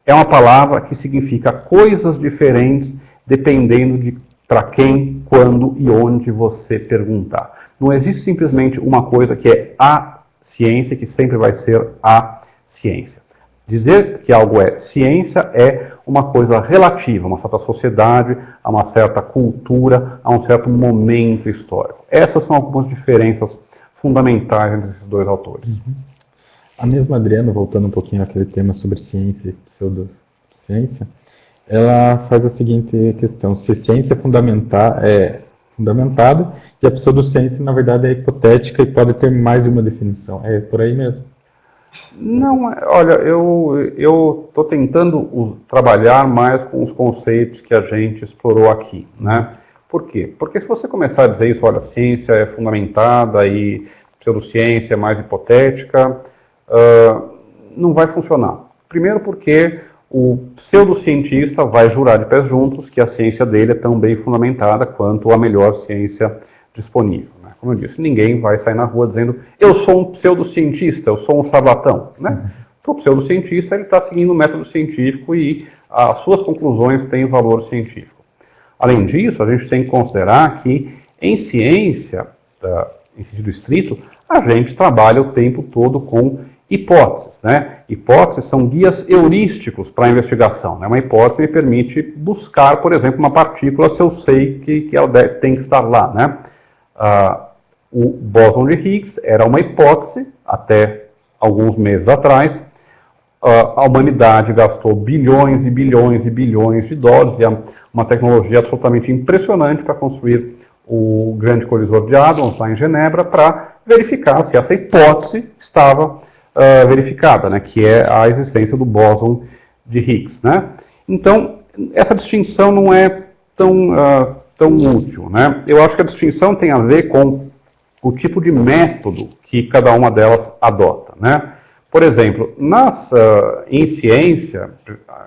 é uma palavra que significa coisas diferentes dependendo de para quem, quando e onde você perguntar. Não existe simplesmente uma coisa que é a ciência, que sempre vai ser a ciência. Dizer que algo é ciência é uma coisa relativa a uma certa sociedade, a uma certa cultura, a um certo momento histórico. Essas são algumas diferenças fundamentais entre esses dois autores. A mesma Adriana, voltando um pouquinho àquele tema sobre ciência e pseudociência, ela faz a seguinte questão: se ciência é fundamentada e a pseudociência, na verdade, é hipotética e pode ter mais de uma definição. É por aí mesmo? Não, olha, eu estou tentando trabalhar mais com os conceitos que a gente explorou aqui, né? Por quê? Porque se você começar a dizer isso, olha, ciência é fundamentada e pseudociência é mais hipotética, não vai funcionar. Primeiro porque o pseudocientista vai jurar de pés juntos que a ciência dele é tão bem fundamentada quanto a melhor ciência disponível. Né? Como eu disse, ninguém vai sair na rua dizendo eu sou um pseudocientista, eu sou um charlatão. Né? Para o pseudocientista, ele está seguindo o método científico e as suas conclusões têm valor científico. Além disso, a gente tem que considerar que em ciência, em sentido estrito, a gente trabalha o tempo todo com hipóteses, né? Hipóteses são guias heurísticos para a investigação. Né? Uma hipótese me permite buscar, por exemplo, uma partícula se eu sei que ela tem que estar lá. Né? O bóson de Higgs era uma hipótese até alguns meses atrás. A humanidade gastou bilhões e bilhões e bilhões de dólares e uma tecnologia absolutamente impressionante para construir o grande colisor de hadrons lá em Genebra para verificar se essa hipótese estava verificada, né, que é a existência do bóson de Higgs. Né? Então, essa distinção não é tão útil. Né? Eu acho que a distinção tem a ver com o tipo de método que cada uma delas adota. Né? Por exemplo, em ciência,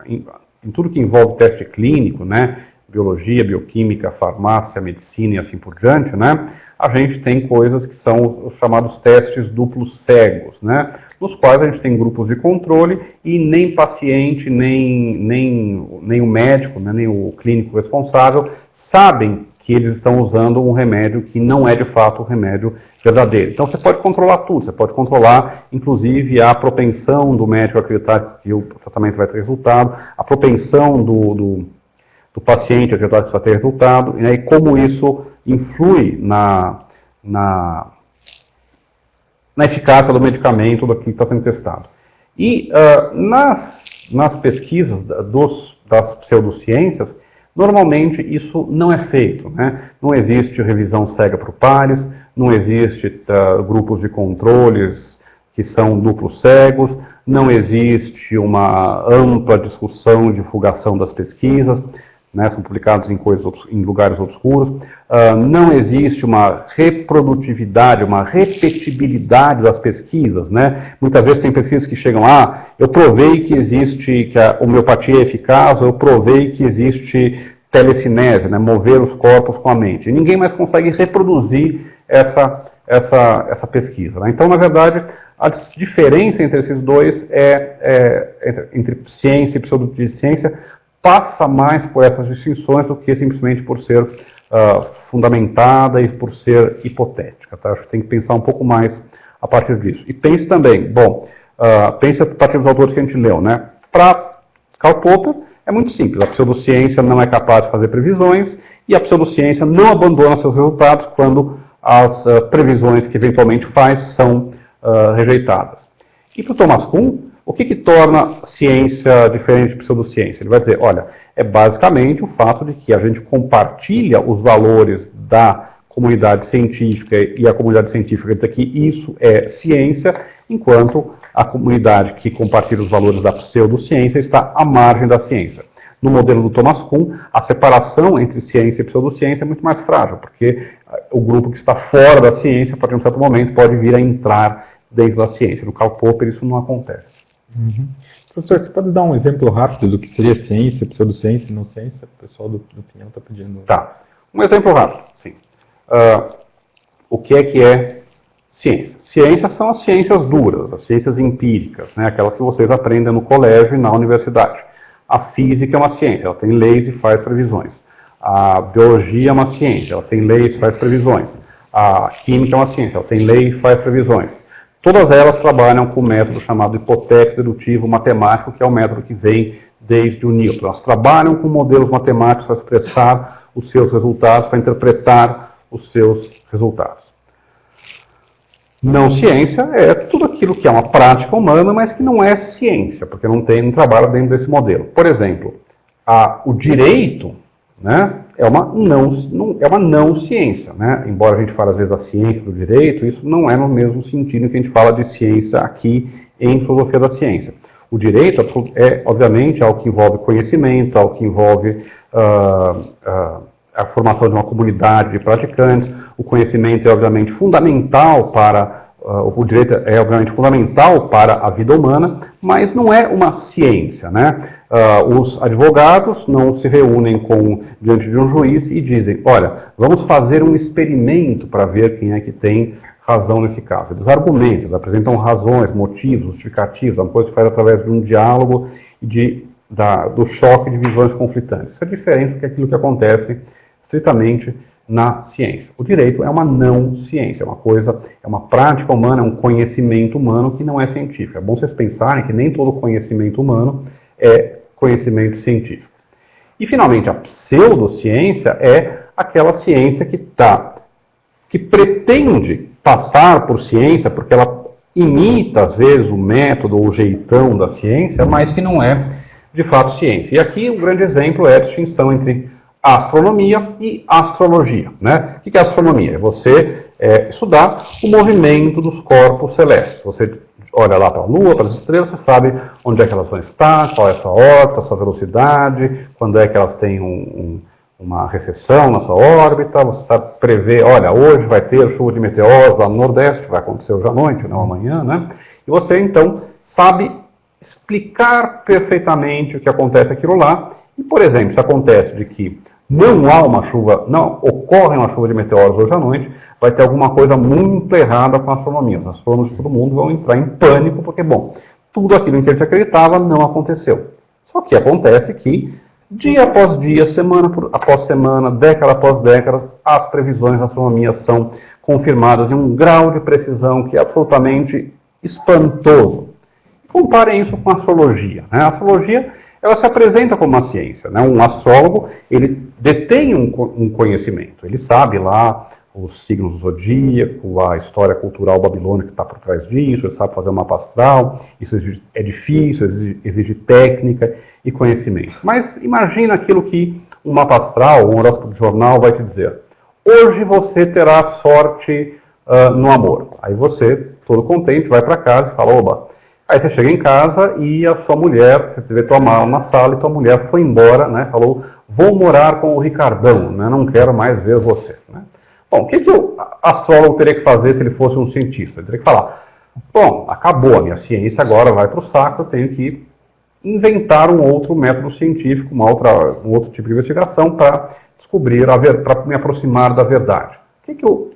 em tudo que envolve teste clínico, né, biologia, bioquímica, farmácia, medicina e assim por diante, né, a gente tem coisas que são os chamados testes duplos cegos, né, nos quais a gente tem grupos de controle e nem paciente, nem o médico, né, nem o clínico responsável sabem que eles estão usando um remédio que não é de fato o remédio verdadeiro. Então você pode controlar tudo, você pode controlar inclusive a propensão do médico a acreditar que o tratamento vai ter resultado, a propensão do paciente a acreditar que vai ter resultado, né, e como isso influi na eficácia do medicamento, daquilo que está sendo testado. E nas pesquisas das pseudociências, normalmente isso não é feito. Né? Não existe revisão cega por pares, não existe grupos de controles que são duplos cegos, não existe uma ampla discussão e divulgação das pesquisas, né, são publicados em lugares obscuros, não existe uma reprodutividade, uma repetibilidade das pesquisas. Né? Muitas vezes tem pesquisas que chegam eu provei que existe, que a homeopatia é eficaz, eu provei que existe telecinese, né, mover os corpos com a mente. E ninguém mais consegue reproduzir essa pesquisa. Né? Então, na verdade, a diferença entre esses dois entre ciência e pseudociência passa mais por essas distinções do que simplesmente por ser fundamentada e por ser hipotética. Tá? Acho que tem que pensar um pouco mais a partir disso. E pense também, pense a partir dos autores que a gente leu. Né? Para Karl Popper, é muito simples. A pseudociência não é capaz de fazer previsões e a pseudociência não abandona seus resultados quando as previsões que eventualmente faz são rejeitadas. E para o Thomas Kuhn, o que torna ciência diferente de pseudociência? Ele vai dizer, olha, é basicamente o fato de que a gente compartilha os valores da comunidade científica e a comunidade científica diz que isso é ciência, enquanto a comunidade que compartilha os valores da pseudociência está à margem da ciência. No modelo do Thomas Kuhn, a separação entre ciência e pseudociência é muito mais frágil, porque o grupo que está fora da ciência, a partir de um certo momento, pode vir a entrar dentro da ciência. No Karl Popper, isso não acontece. Uhum. Professor, você pode dar um exemplo rápido do que seria ciência, pseudociência e não ciência? O pessoal do Pinhão está pedindo. Tá. Um exemplo rápido, sim. O que é ciência? Ciências são as ciências duras, as ciências empíricas, né? Aquelas que vocês aprendem no colégio e na universidade. A física é uma ciência, ela tem leis e faz previsões. A biologia é uma ciência, ela tem leis e faz previsões. A química é uma ciência, ela tem lei e faz previsões. Todas elas trabalham com o método chamado hipotético dedutivo matemático, que é o método que vem desde o Newton. Elas trabalham com modelos matemáticos para expressar os seus resultados, para interpretar os seus resultados. Não ciência é tudo aquilo que é uma prática humana, mas que não é ciência, porque não trabalha dentro desse modelo. Por exemplo, o direito, né, é uma não ciência, né? Embora a gente fale às vezes a ciência do direito, isso não é no mesmo sentido que a gente fala de ciência aqui em filosofia da ciência. O direito obviamente, algo que envolve conhecimento, algo que envolve a formação de uma comunidade de praticantes. O conhecimento é, obviamente, fundamental para... o direito é, obviamente, fundamental para a vida humana, mas não é uma ciência, né? Os advogados não se reúnem diante de um juiz e dizem, olha, vamos fazer um experimento para ver quem é que tem razão nesse caso. Eles argumentam, apresentam razões, motivos, justificativos, uma coisa que faz através de um diálogo e do choque de visões conflitantes. Isso é diferente do que aquilo que acontece estritamente na ciência. O direito é uma não ciência, é uma prática humana, é um conhecimento humano que não é científico. É bom vocês pensarem que nem todo conhecimento humano é conhecimento científico. E, finalmente, a pseudociência é aquela ciência que pretende passar por ciência, porque ela imita, às vezes, o método ou o jeitão da ciência, mas que não é, de fato, ciência. E aqui um grande exemplo é a distinção entre astronomia e astrologia, né? O que é astronomia? É você estudar o movimento dos corpos celestes. Você olha lá para a Lua, para as estrelas, você sabe onde é que elas vão estar, qual é a sua órbita, a sua velocidade, quando é que elas têm uma recessão na sua órbita, você sabe prever, olha, hoje vai ter chuva de meteoros lá no Nordeste, vai acontecer hoje à noite, não amanhã, né? E você, então, sabe explicar perfeitamente o que acontece aquilo lá. E, por exemplo, se acontece de que não ocorre uma chuva de meteoros hoje à noite, vai ter alguma coisa muito errada com a astronomia. Os astrônomos de todo mundo vão entrar em pânico, porque, bom, tudo aquilo em que a gente acreditava não aconteceu. Só que acontece que, dia após dia, semana após semana, década após década, as previsões da astronomia são confirmadas em um grau de precisão que é absolutamente espantoso. Comparem isso com a astrologia, né? A astrologia, ela se apresenta como uma ciência, né? Um astrólogo, ele detém um conhecimento, ele sabe lá os signos do zodíaco, a história cultural babilônica que está por trás disso, ele sabe fazer um mapa astral, isso é difícil, exige técnica e conhecimento. Mas imagina aquilo que um mapa astral, um horóscopo de jornal vai te dizer. Hoje você terá sorte no amor. Aí você, todo contente, vai para casa e fala, oba. Aí você chega em casa e a sua mulher, você vê tua mala na sala e tua mulher foi embora, né? Falou, vou morar com o Ricardão, né? Não quero mais ver você, né? Bom, o que o astrólogo teria que fazer se ele fosse um cientista? Ele teria que falar, bom, acabou a minha ciência, agora vai para o saco, eu tenho que inventar um outro método científico, um outro tipo de investigação para descobrir, para me aproximar da verdade. O que o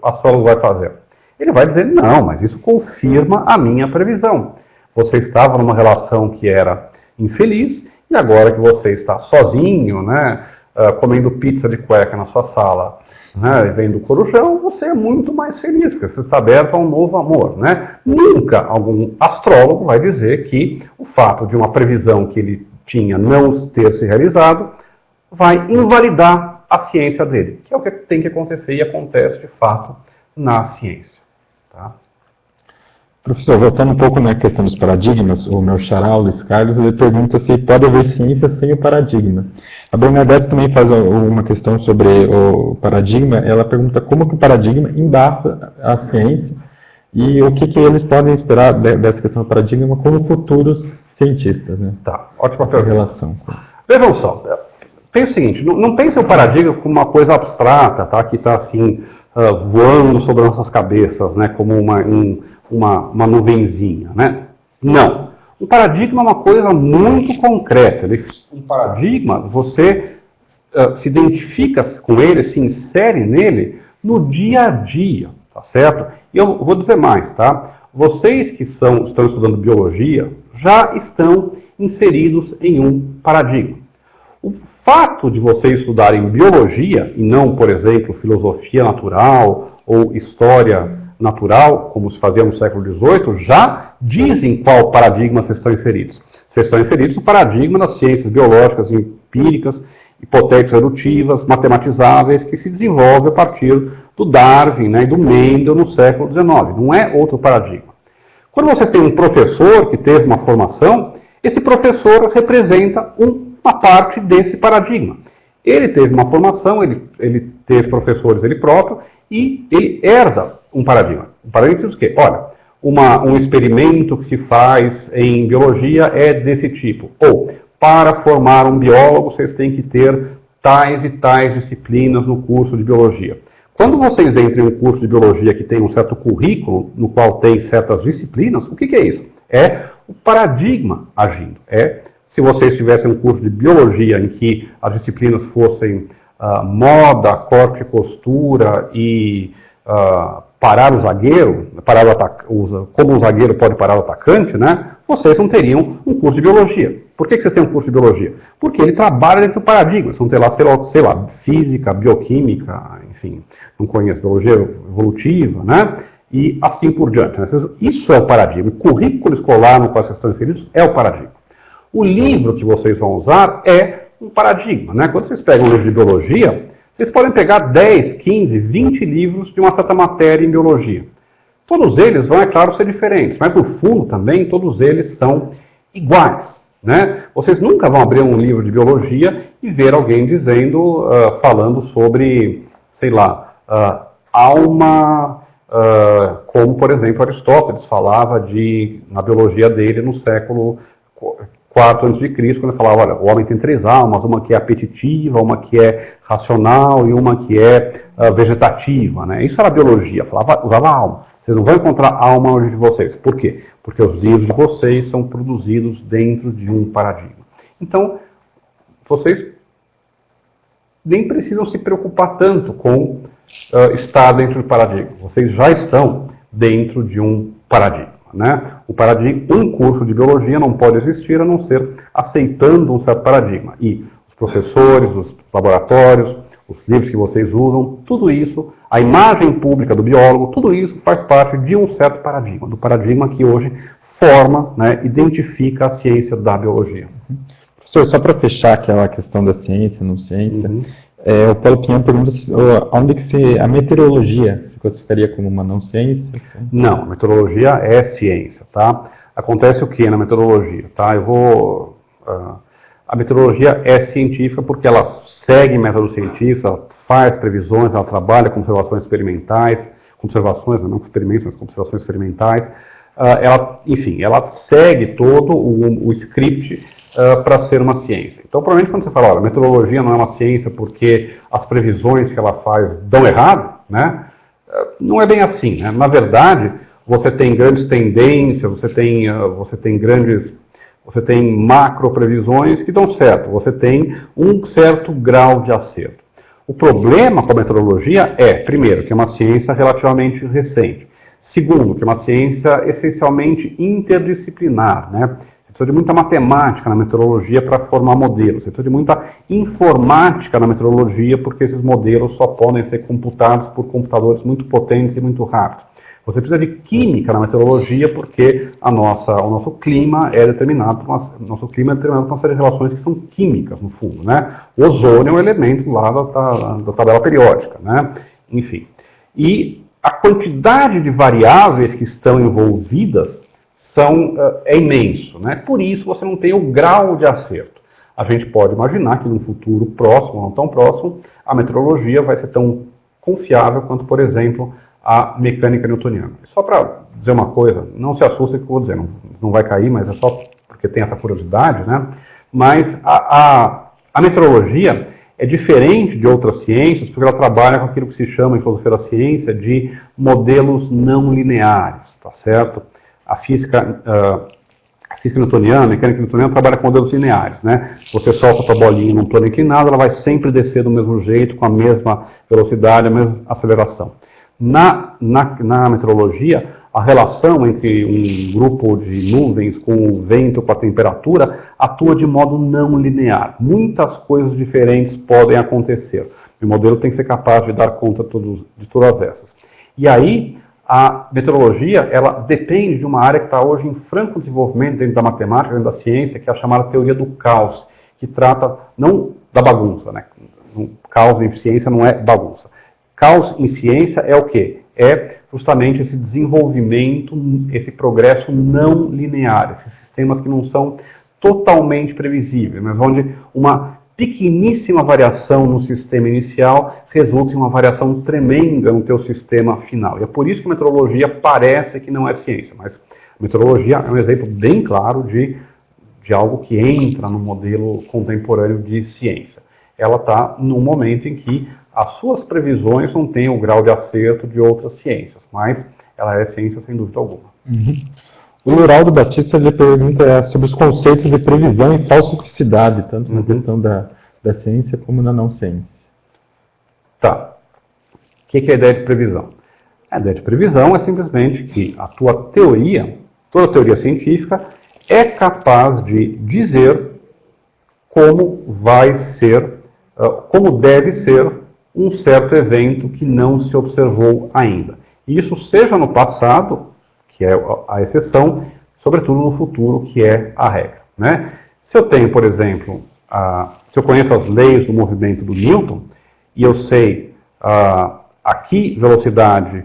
astrólogo vai fazer? Ele vai dizer, não, mas isso confirma a minha previsão. Você estava numa relação que era infeliz, e agora que você está sozinho, né, comendo pizza de cueca na sua sala, né, e vendo corujão, você é muito mais feliz, porque você está aberto a um novo amor, né? Nunca algum astrólogo vai dizer que o fato de uma previsão que ele tinha não ter se realizado vai invalidar a ciência dele, que é o que tem que acontecer e acontece de fato na ciência. Tá? Professor, voltando um pouco na questão dos paradigmas, o meu xará, o Luiz Carlos, ele pergunta se pode haver ciência sem o paradigma. A Bernadette também faz uma questão sobre o paradigma, ela pergunta como que o paradigma embasa a ciência e o que eles podem esperar dessa questão do paradigma como futuros cientistas, né? Tá, ótima pergunta. Relação. Vejam só, pensa o seguinte, não pense o paradigma como uma coisa abstrata, tá? Que está assim, voando sobre nossas cabeças, né? Como uma nuvenzinha, né? Não. Um paradigma é uma coisa muito concreta. Um paradigma, você se identifica com ele, se insere nele no dia a dia, tá certo? E eu vou dizer mais, tá? Vocês que estão estudando biologia já estão inseridos em um paradigma. O fato de vocês estudarem biologia e não, por exemplo, filosofia natural ou história natural, como se fazia no século XVIII, já dizem qual paradigma vocês estão inseridos. Vocês estão inseridos no paradigma das ciências biológicas empíricas, hipotéticas dedutivas, matematizáveis, que se desenvolve a partir do Darwin, né, e do Mendel no século XIX. Não é outro paradigma. Quando vocês têm um professor que teve uma formação, esse professor representa uma parte desse paradigma. Ele teve uma formação, ele teve professores ele próprio, e ele herda um paradigma. Um paradigma diz o quê? Olha, um experimento que se faz em biologia é desse tipo. Ou, para formar um biólogo, vocês têm que ter tais e tais disciplinas no curso de biologia. Quando vocês entram em um curso de biologia que tem um certo currículo, no qual tem certas disciplinas, o que é isso? É o paradigma agindo. Se vocês tivessem um curso de biologia em que as disciplinas fossem moda, corte e costura e parar o zagueiro, como o zagueiro pode parar o atacante, né? Vocês não teriam um curso de biologia. Por que vocês têm um curso de biologia? Porque ele trabalha dentro do paradigma. Vocês vão ter lá, sei lá, física, bioquímica, enfim, não conheço, biologia evolutiva, né? E assim por diante. Né? Isso é o paradigma. O currículo escolar no qual vocês estão inseridos é o paradigma. O livro que vocês vão usar é um paradigma, né? Quando vocês pegam um livro de biologia, vocês podem pegar 10, 15, 20 livros de uma certa matéria em biologia. Todos eles vão, é claro, ser diferentes, mas no fundo também todos eles são iguais, né? Vocês nunca vão abrir um livro de biologia e ver alguém dizendo, falando sobre, sei lá, alma, como, por exemplo, Aristóteles falava na biologia dele no século IV a.C., quando ele falava, olha, o homem tem 3 almas, uma que é apetitiva, uma que é racional e uma que é vegetativa, né? Isso era biologia, usava alma. Vocês não vão encontrar alma hoje de vocês. Por quê? Porque os livros de vocês são produzidos dentro de um paradigma. Então, vocês nem precisam se preocupar tanto com estar dentro do paradigma. Vocês já estão dentro de um paradigma. Né? Um curso de biologia não pode existir a não ser aceitando um certo paradigma. E os professores, os laboratórios, os livros que vocês usam, tudo isso, a imagem pública do biólogo, tudo isso faz parte de um certo paradigma, do paradigma que hoje forma, né, identifica a ciência da biologia. Professor, só para fechar aquela questão da ciência, não ciência, o Paulo Pinheiro pergunta onde que a meteorologia se classificaria como uma não ciência? Não, a meteorologia é ciência, tá? Acontece o que na meteorologia, tá? A meteorologia é científica porque ela segue métodos científicos, ela faz previsões, ela trabalha com observações experimentais, não com experimentos, mas com observações experimentais. Ela segue todo o script para ser uma ciência. Então, provavelmente quando você fala, olha, a meteorologia não é uma ciência porque as previsões que ela faz dão errado, né? Não é bem assim, né? Na verdade, você tem grandes tendências, você tem macro previsões que dão certo, você tem um certo grau de acerto. O problema com a meteorologia primeiro, que é uma ciência relativamente recente. Segundo, que é uma ciência essencialmente interdisciplinar, né? Você precisa de muita matemática na meteorologia para formar modelos. Você precisa de muita informática na meteorologia, porque esses modelos só podem ser computados por computadores muito potentes e muito rápidos. Você precisa de química na meteorologia, porque o nosso clima é determinado por uma série de relações que são químicas, no fundo, né? O ozônio é um elemento lá da tabela periódica, né? Enfim. E a quantidade de variáveis que estão envolvidas é imenso, né? Por isso você não tem o grau de acerto. A gente pode imaginar que num futuro próximo, ou não tão próximo, a meteorologia vai ser tão confiável quanto, por exemplo, a mecânica newtoniana. Só para dizer uma coisa, não se assuste com o que eu vou dizer, não vai cair, mas é só porque tem essa curiosidade, né? Mas a meteorologia é diferente de outras ciências, porque ela trabalha com aquilo que se chama em filosofia da ciência de modelos não lineares, tá certo? A física newtoniana, a mecânica newtoniana trabalha com modelos lineares, né? Você solta a sua bolinha num plano inclinado, ela vai sempre descer do mesmo jeito, com a mesma velocidade, a mesma aceleração. Na meteorologia, a relação entre um grupo de nuvens com o vento, com a temperatura, atua de modo não linear. Muitas coisas diferentes podem acontecer. O modelo tem que ser capaz de dar conta de todas essas. E aí, a meteorologia, ela depende de uma área que está hoje em franco desenvolvimento dentro da matemática, dentro da ciência, que é a chamada teoria do caos, que trata não da bagunça, né? Caos em ciência não é bagunça. Caos em ciência é o quê? É justamente esse desenvolvimento, esse progresso não linear, esses sistemas que não são totalmente previsíveis, mas onde uma pequeníssima variação no sistema inicial resulta em uma variação tremenda no teu sistema final. E é por isso que a meteorologia parece que não é ciência, mas a meteorologia é um exemplo bem claro de algo que entra no modelo contemporâneo de ciência. Ela está num momento em que as suas previsões não têm o grau de acerto de outras ciências, mas ela é ciência sem dúvida alguma. Uhum. O Luraldo Batista lhe pergunta sobre os conceitos de previsão e falsificidade, tanto na questão da ciência como na não ciência. Tá. O que é a ideia de previsão? A ideia de previsão é simplesmente que a tua teoria, toda teoria científica, é capaz de dizer como vai ser, como deve ser um certo evento que não se observou ainda. Isso seja no passado, que é a exceção, sobretudo no futuro, que é a regra, né? Se eu tenho, por exemplo, se eu conheço as leis do movimento do Newton, e eu sei a que velocidade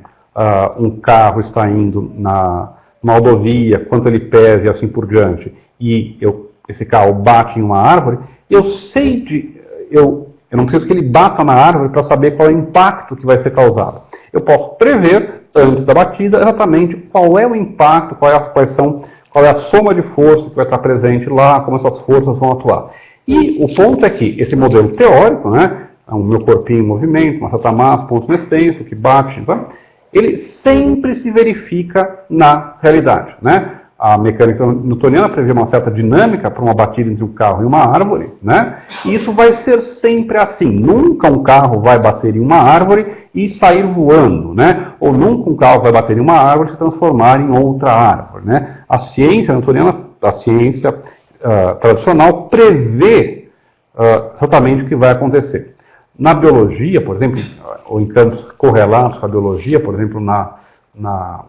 um carro está indo na rodovia, quanto ele pesa e assim por diante, e esse carro bate em uma árvore, eu sei eu não preciso que ele bata na árvore para saber qual é o impacto que vai ser causado. Eu posso prever, antes da batida, exatamente qual é o impacto, qual é a soma de forças que vai estar presente lá, como essas forças vão atuar. E o ponto é que esse modelo teórico, né, o meu corpinho em movimento, uma certa massa, ponto extenso, que bate, tá? Ele sempre se verifica na realidade, né? A mecânica newtoniana prevê uma certa dinâmica para uma batida entre um carro e uma árvore, né? E isso vai ser sempre assim. Nunca um carro vai bater em uma árvore e sair voando, né? Ou nunca um carro vai bater em uma árvore e se transformar em outra árvore, né? A ciência newtoniana, a ciência tradicional, prevê exatamente o que vai acontecer. Na biologia, por exemplo, ou em campos correlatos com a biologia, por exemplo, na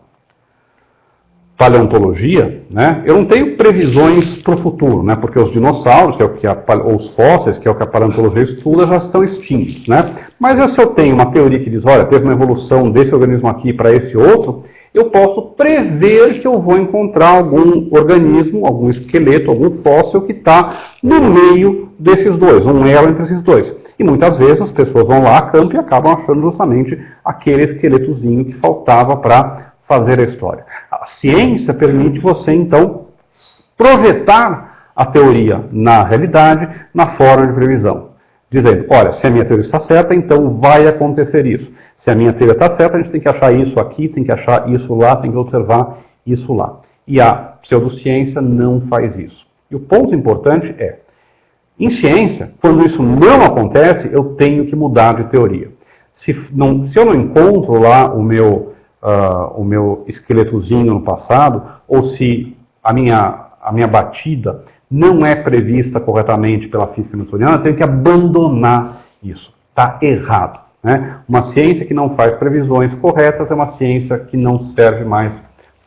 paleontologia, né, eu não tenho previsões para o futuro, né, porque os dinossauros, que é o que ou os fósseis, que é o que a paleontologia estuda, já estão extintos, né? Mas se eu tenho uma teoria que diz, olha, teve uma evolução desse organismo aqui para esse outro, eu posso prever que eu vou encontrar algum organismo, algum esqueleto, algum fóssil que está no meio desses dois, um elo entre esses dois. E muitas vezes as pessoas vão lá a campo e acabam achando justamente aquele esqueletozinho que faltava para fazer a história. A ciência permite você, então, projetar a teoria na realidade, na forma de previsão. Dizendo, olha, se a minha teoria está certa, então vai acontecer isso. Se a minha teoria está certa, a gente tem que achar isso aqui, tem que achar isso lá, tem que observar isso lá. E a pseudociência não faz isso. E o ponto importante é, em ciência, quando isso não acontece, eu tenho que mudar de teoria. Se eu não encontro lá o meu esqueletozinho no passado, ou se a minha batida não é prevista corretamente pela física newtoniana, eu tenho que abandonar isso. Está errado, né? Uma ciência que não faz previsões corretas é uma ciência que não serve mais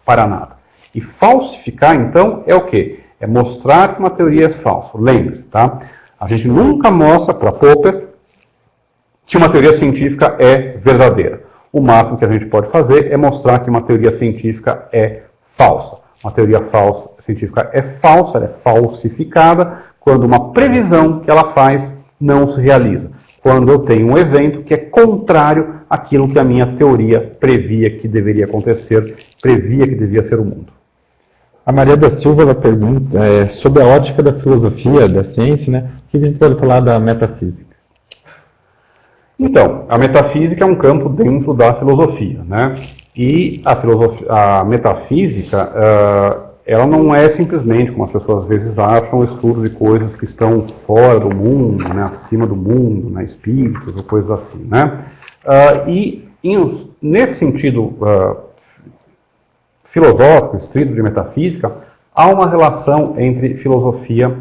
para nada. E falsificar, então, é o quê? É mostrar que uma teoria é falsa. Lembre-se, tá? A gente nunca mostra para Popper que uma teoria científica é verdadeira. O máximo que a gente pode fazer é mostrar que uma teoria científica é falsa. Uma teoria científica é falsa, ela é falsificada, quando uma previsão que ela faz não se realiza. Quando eu tenho um evento que é contrário àquilo que a minha teoria previa que deveria acontecer, previa que devia ser o mundo. A Maria da Silva ela pergunta sobre a ótica da filosofia, da ciência, né? O que a gente pode falar da metafísica? Então, a metafísica é um campo dentro da filosofia, né? E a metafísica, ela não é simplesmente, como as pessoas às vezes acham, o estudo de coisas que estão fora do mundo, né? Acima do mundo, né? Espíritos ou coisas assim, né? Nesse sentido filosófico, estrito de metafísica, há uma relação entre filosofia,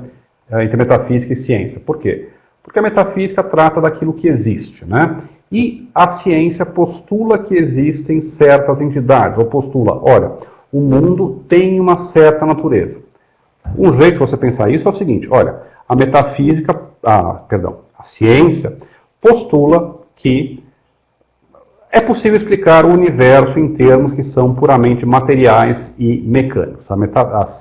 entre metafísica e ciência. Por quê? Porque a metafísica trata daquilo que existe, né? E a ciência postula que existem certas entidades, ou postula, olha, o mundo tem uma certa natureza. Um jeito de você pensar isso é o seguinte, olha, a ciência postula que é possível explicar o universo em termos que são puramente materiais e mecânicos. A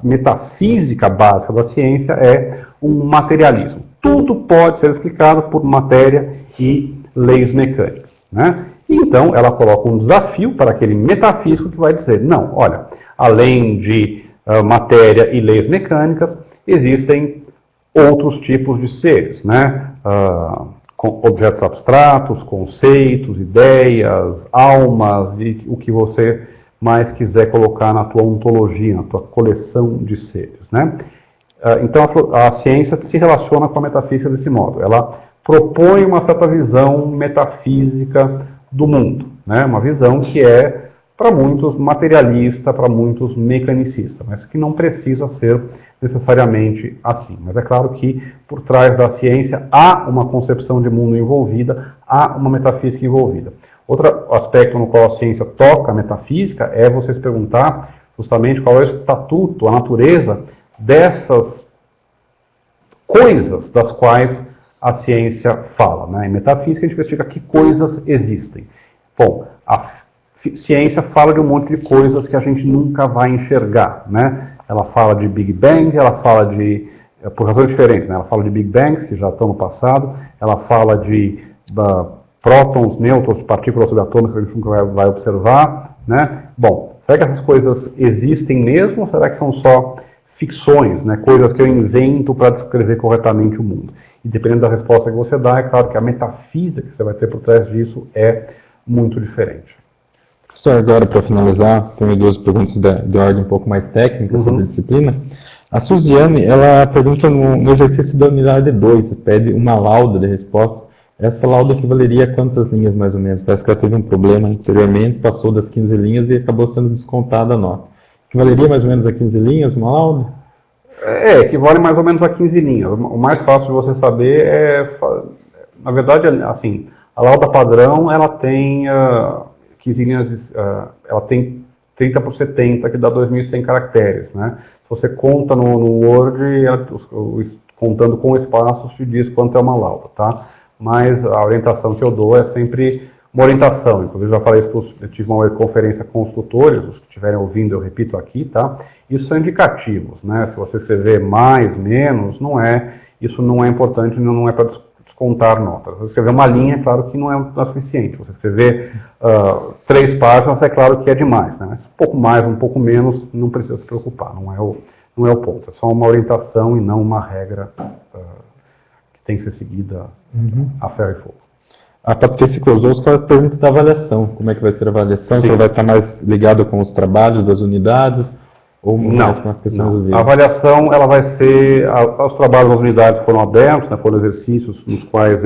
metafísica básica da ciência é um materialismo. Tudo pode ser explicado por matéria e leis mecânicas, né? Então, ela coloca um desafio para aquele metafísico que vai dizer, não, olha, além de matéria e leis mecânicas, existem outros tipos de seres, né? Com objetos abstratos, conceitos, ideias, almas, e o que você mais quiser colocar na tua ontologia, na tua coleção de seres, né? Então, a ciência se relaciona com a metafísica desse modo. Ela propõe uma certa visão metafísica do mundo, né? Uma visão que é, para muitos, materialista, para muitos, mecanicista, mas que não precisa ser necessariamente assim. Mas é claro que, por trás da ciência, há uma concepção de mundo envolvida, há uma metafísica envolvida. Outro aspecto no qual a ciência toca a metafísica é você se perguntar justamente qual é o estatuto, a natureza dessas coisas das quais a ciência fala, né? Em metafísica a gente investiga que coisas existem. Bom, a ciência fala de um monte de coisas que a gente nunca vai enxergar, né? Ela fala de Big Bang, ela fala de, por razões diferentes, né? Ela fala de Big Bangs, que já estão no passado, ela fala de prótons, nêutrons, partículas subatômicas que a gente nunca vai observar, né? Bom, será que essas coisas existem mesmo ou será que são só ficções, né? Coisas que eu invento para descrever corretamente o mundo? E dependendo da resposta que você dá, é claro que a metafísica que você vai ter por trás disso é muito diferente. Professor, agora para finalizar, tenho duas perguntas de ordem um pouco mais técnica sobre a disciplina. A Suziane, ela pergunta no exercício da unidade 2, pede uma lauda de resposta. Essa lauda equivaleria a quantas linhas mais ou menos? Parece que ela teve um problema anteriormente, passou das 15 linhas e acabou sendo descontada a nota. Equivaleria mais ou menos a 15 linhas uma lauda? Equivale mais ou menos a 15 linhas. O mais fácil de você saber na verdade, assim, a lauda padrão, ela tem 15 linhas, ela tem 30 por 70, que dá 2.100 caracteres, né? Se você conta no Word, contando com espaços, te diz quanto é uma lauda, tá? Mas a orientação que eu dou é sempre uma orientação. Inclusive, já falei isso, eu tive uma conferência com os tutores, os que estiverem ouvindo, eu repito aqui, tá? Isso são indicativos, né? Se você escrever mais, menos, isso não é importante, não é para descontar notas. Se você escrever uma linha, é claro que não é suficiente. Se você escrever 3 páginas, é claro que é demais, né? Mas um pouco mais, um pouco menos, não precisa se preocupar, não é o ponto. É só uma orientação e não uma regra que tem que ser seguida a ferro e fogo. A Patrícia Kozowska pergunta da avaliação. Como é que vai ser a avaliação? Se vai estar mais ligado com os trabalhos das unidades ou mais com as questões do vídeo? A avaliação ela vai ser... Os trabalhos das unidades foram abertos, né, foram exercícios nos quais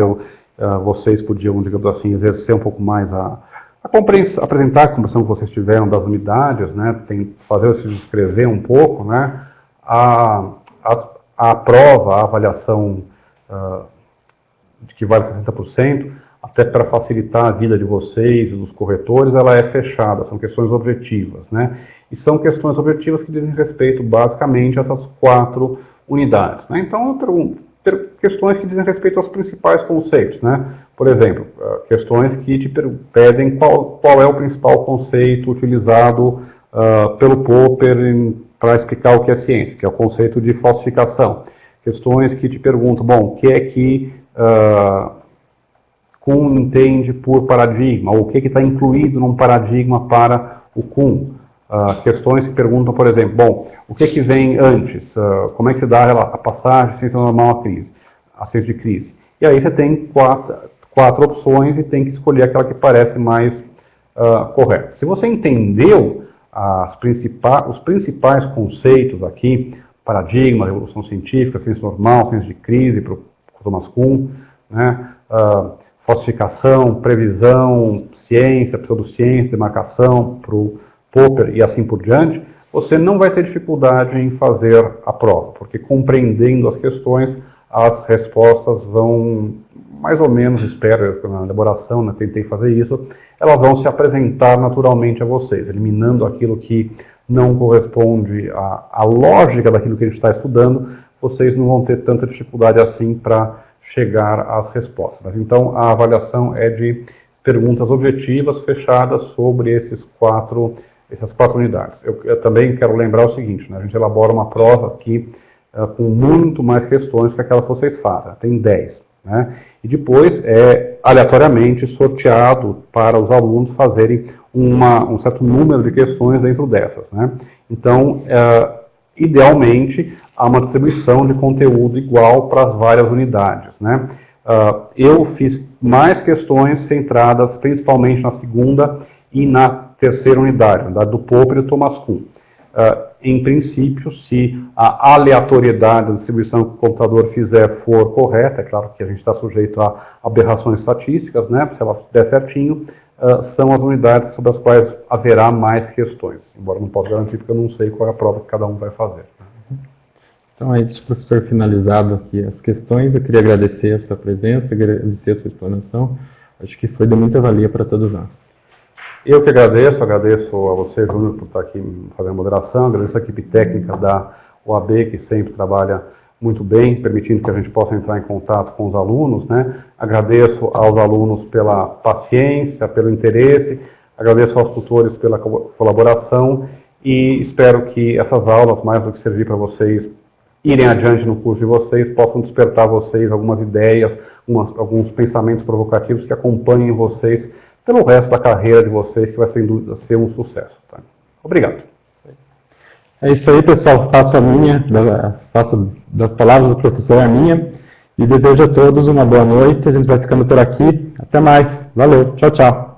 vocês podiam, digamos assim, exercer um pouco mais apresentar a compreensão que vocês tiveram das unidades, né, fazer vocês escrever um pouco, né, a prova, a avaliação de que vale 60%, até para facilitar a vida de vocês e dos corretores, ela é fechada, são questões objetivas, né? E são questões objetivas que dizem respeito, basicamente, a essas 4 unidades, né? Então, questões que dizem respeito aos principais conceitos, né? Por exemplo, questões que te pedem qual é o principal conceito utilizado pelo Popper para explicar o que é ciência, que é o conceito de falsificação. Questões que te perguntam, bom, o que é que Kuhn entende por paradigma, ou o que está incluído num paradigma para o Kuhn. Questões que perguntam, por exemplo, bom, o que vem antes? Como é que se dá a passagem de ciência normal à crise, a ciência de crise? E aí você tem quatro opções e tem que escolher aquela que parece mais correta. Se você entendeu os principais conceitos aqui, paradigma, revolução científica, ciência normal, ciência de crise, para o Thomas Kuhn, né? Falsificação, previsão, ciência, pseudociência, demarcação para o Popper e assim por diante, você não vai ter dificuldade em fazer a prova, porque compreendendo as questões, as respostas vão, mais ou menos, espero, na elaboração, né, tentei fazer isso, elas vão se apresentar naturalmente a vocês, eliminando aquilo que não corresponde à lógica daquilo que a gente está estudando, vocês não vão ter tanta dificuldade assim para chegar às respostas. Mas então a avaliação é de perguntas objetivas fechadas sobre essas quatro unidades. Eu também quero lembrar o seguinte, né, a gente elabora uma prova aqui com muito mais questões que aquelas que vocês fazem, tem 10. Né, e depois é aleatoriamente sorteado para os alunos fazerem um certo número de questões dentro dessas. Né. Então, idealmente, há uma distribuição de conteúdo igual para as várias unidades. Né? Eu fiz mais questões centradas principalmente na segunda e na terceira unidade, a unidade do Popper e do Thomas Kuhn. Em princípio, se a aleatoriedade da distribuição que o computador fizer for correta, é claro que a gente está sujeito a aberrações estatísticas, né? Se ela der certinho, são as unidades sobre as quais haverá mais questões, embora não possa garantir porque eu não sei qual é a prova que cada um vai fazer. Então, aí, professor, finalizado aqui as questões, eu queria agradecer a sua presença, agradecer a sua explanação. Acho que foi de muita valia para todos nós. Eu que agradeço a você, Júnior, por estar aqui fazendo a moderação, agradeço a equipe técnica da OAB, que sempre trabalha muito bem, permitindo que a gente possa entrar em contato com os alunos, né? Agradeço aos alunos pela paciência, pelo interesse, agradeço aos tutores pela colaboração e espero que essas aulas, mais do que servir para vocês irem adiante no curso de vocês, possam despertar vocês algumas ideias, alguns pensamentos provocativos que acompanhem vocês pelo resto da carreira de vocês, que vai sem dúvida ser um sucesso. Tá? Obrigado. É isso aí, pessoal. Faço das palavras do professor a minha e desejo a todos uma boa noite. A gente vai ficando por aqui. Até mais. Valeu. Tchau, tchau.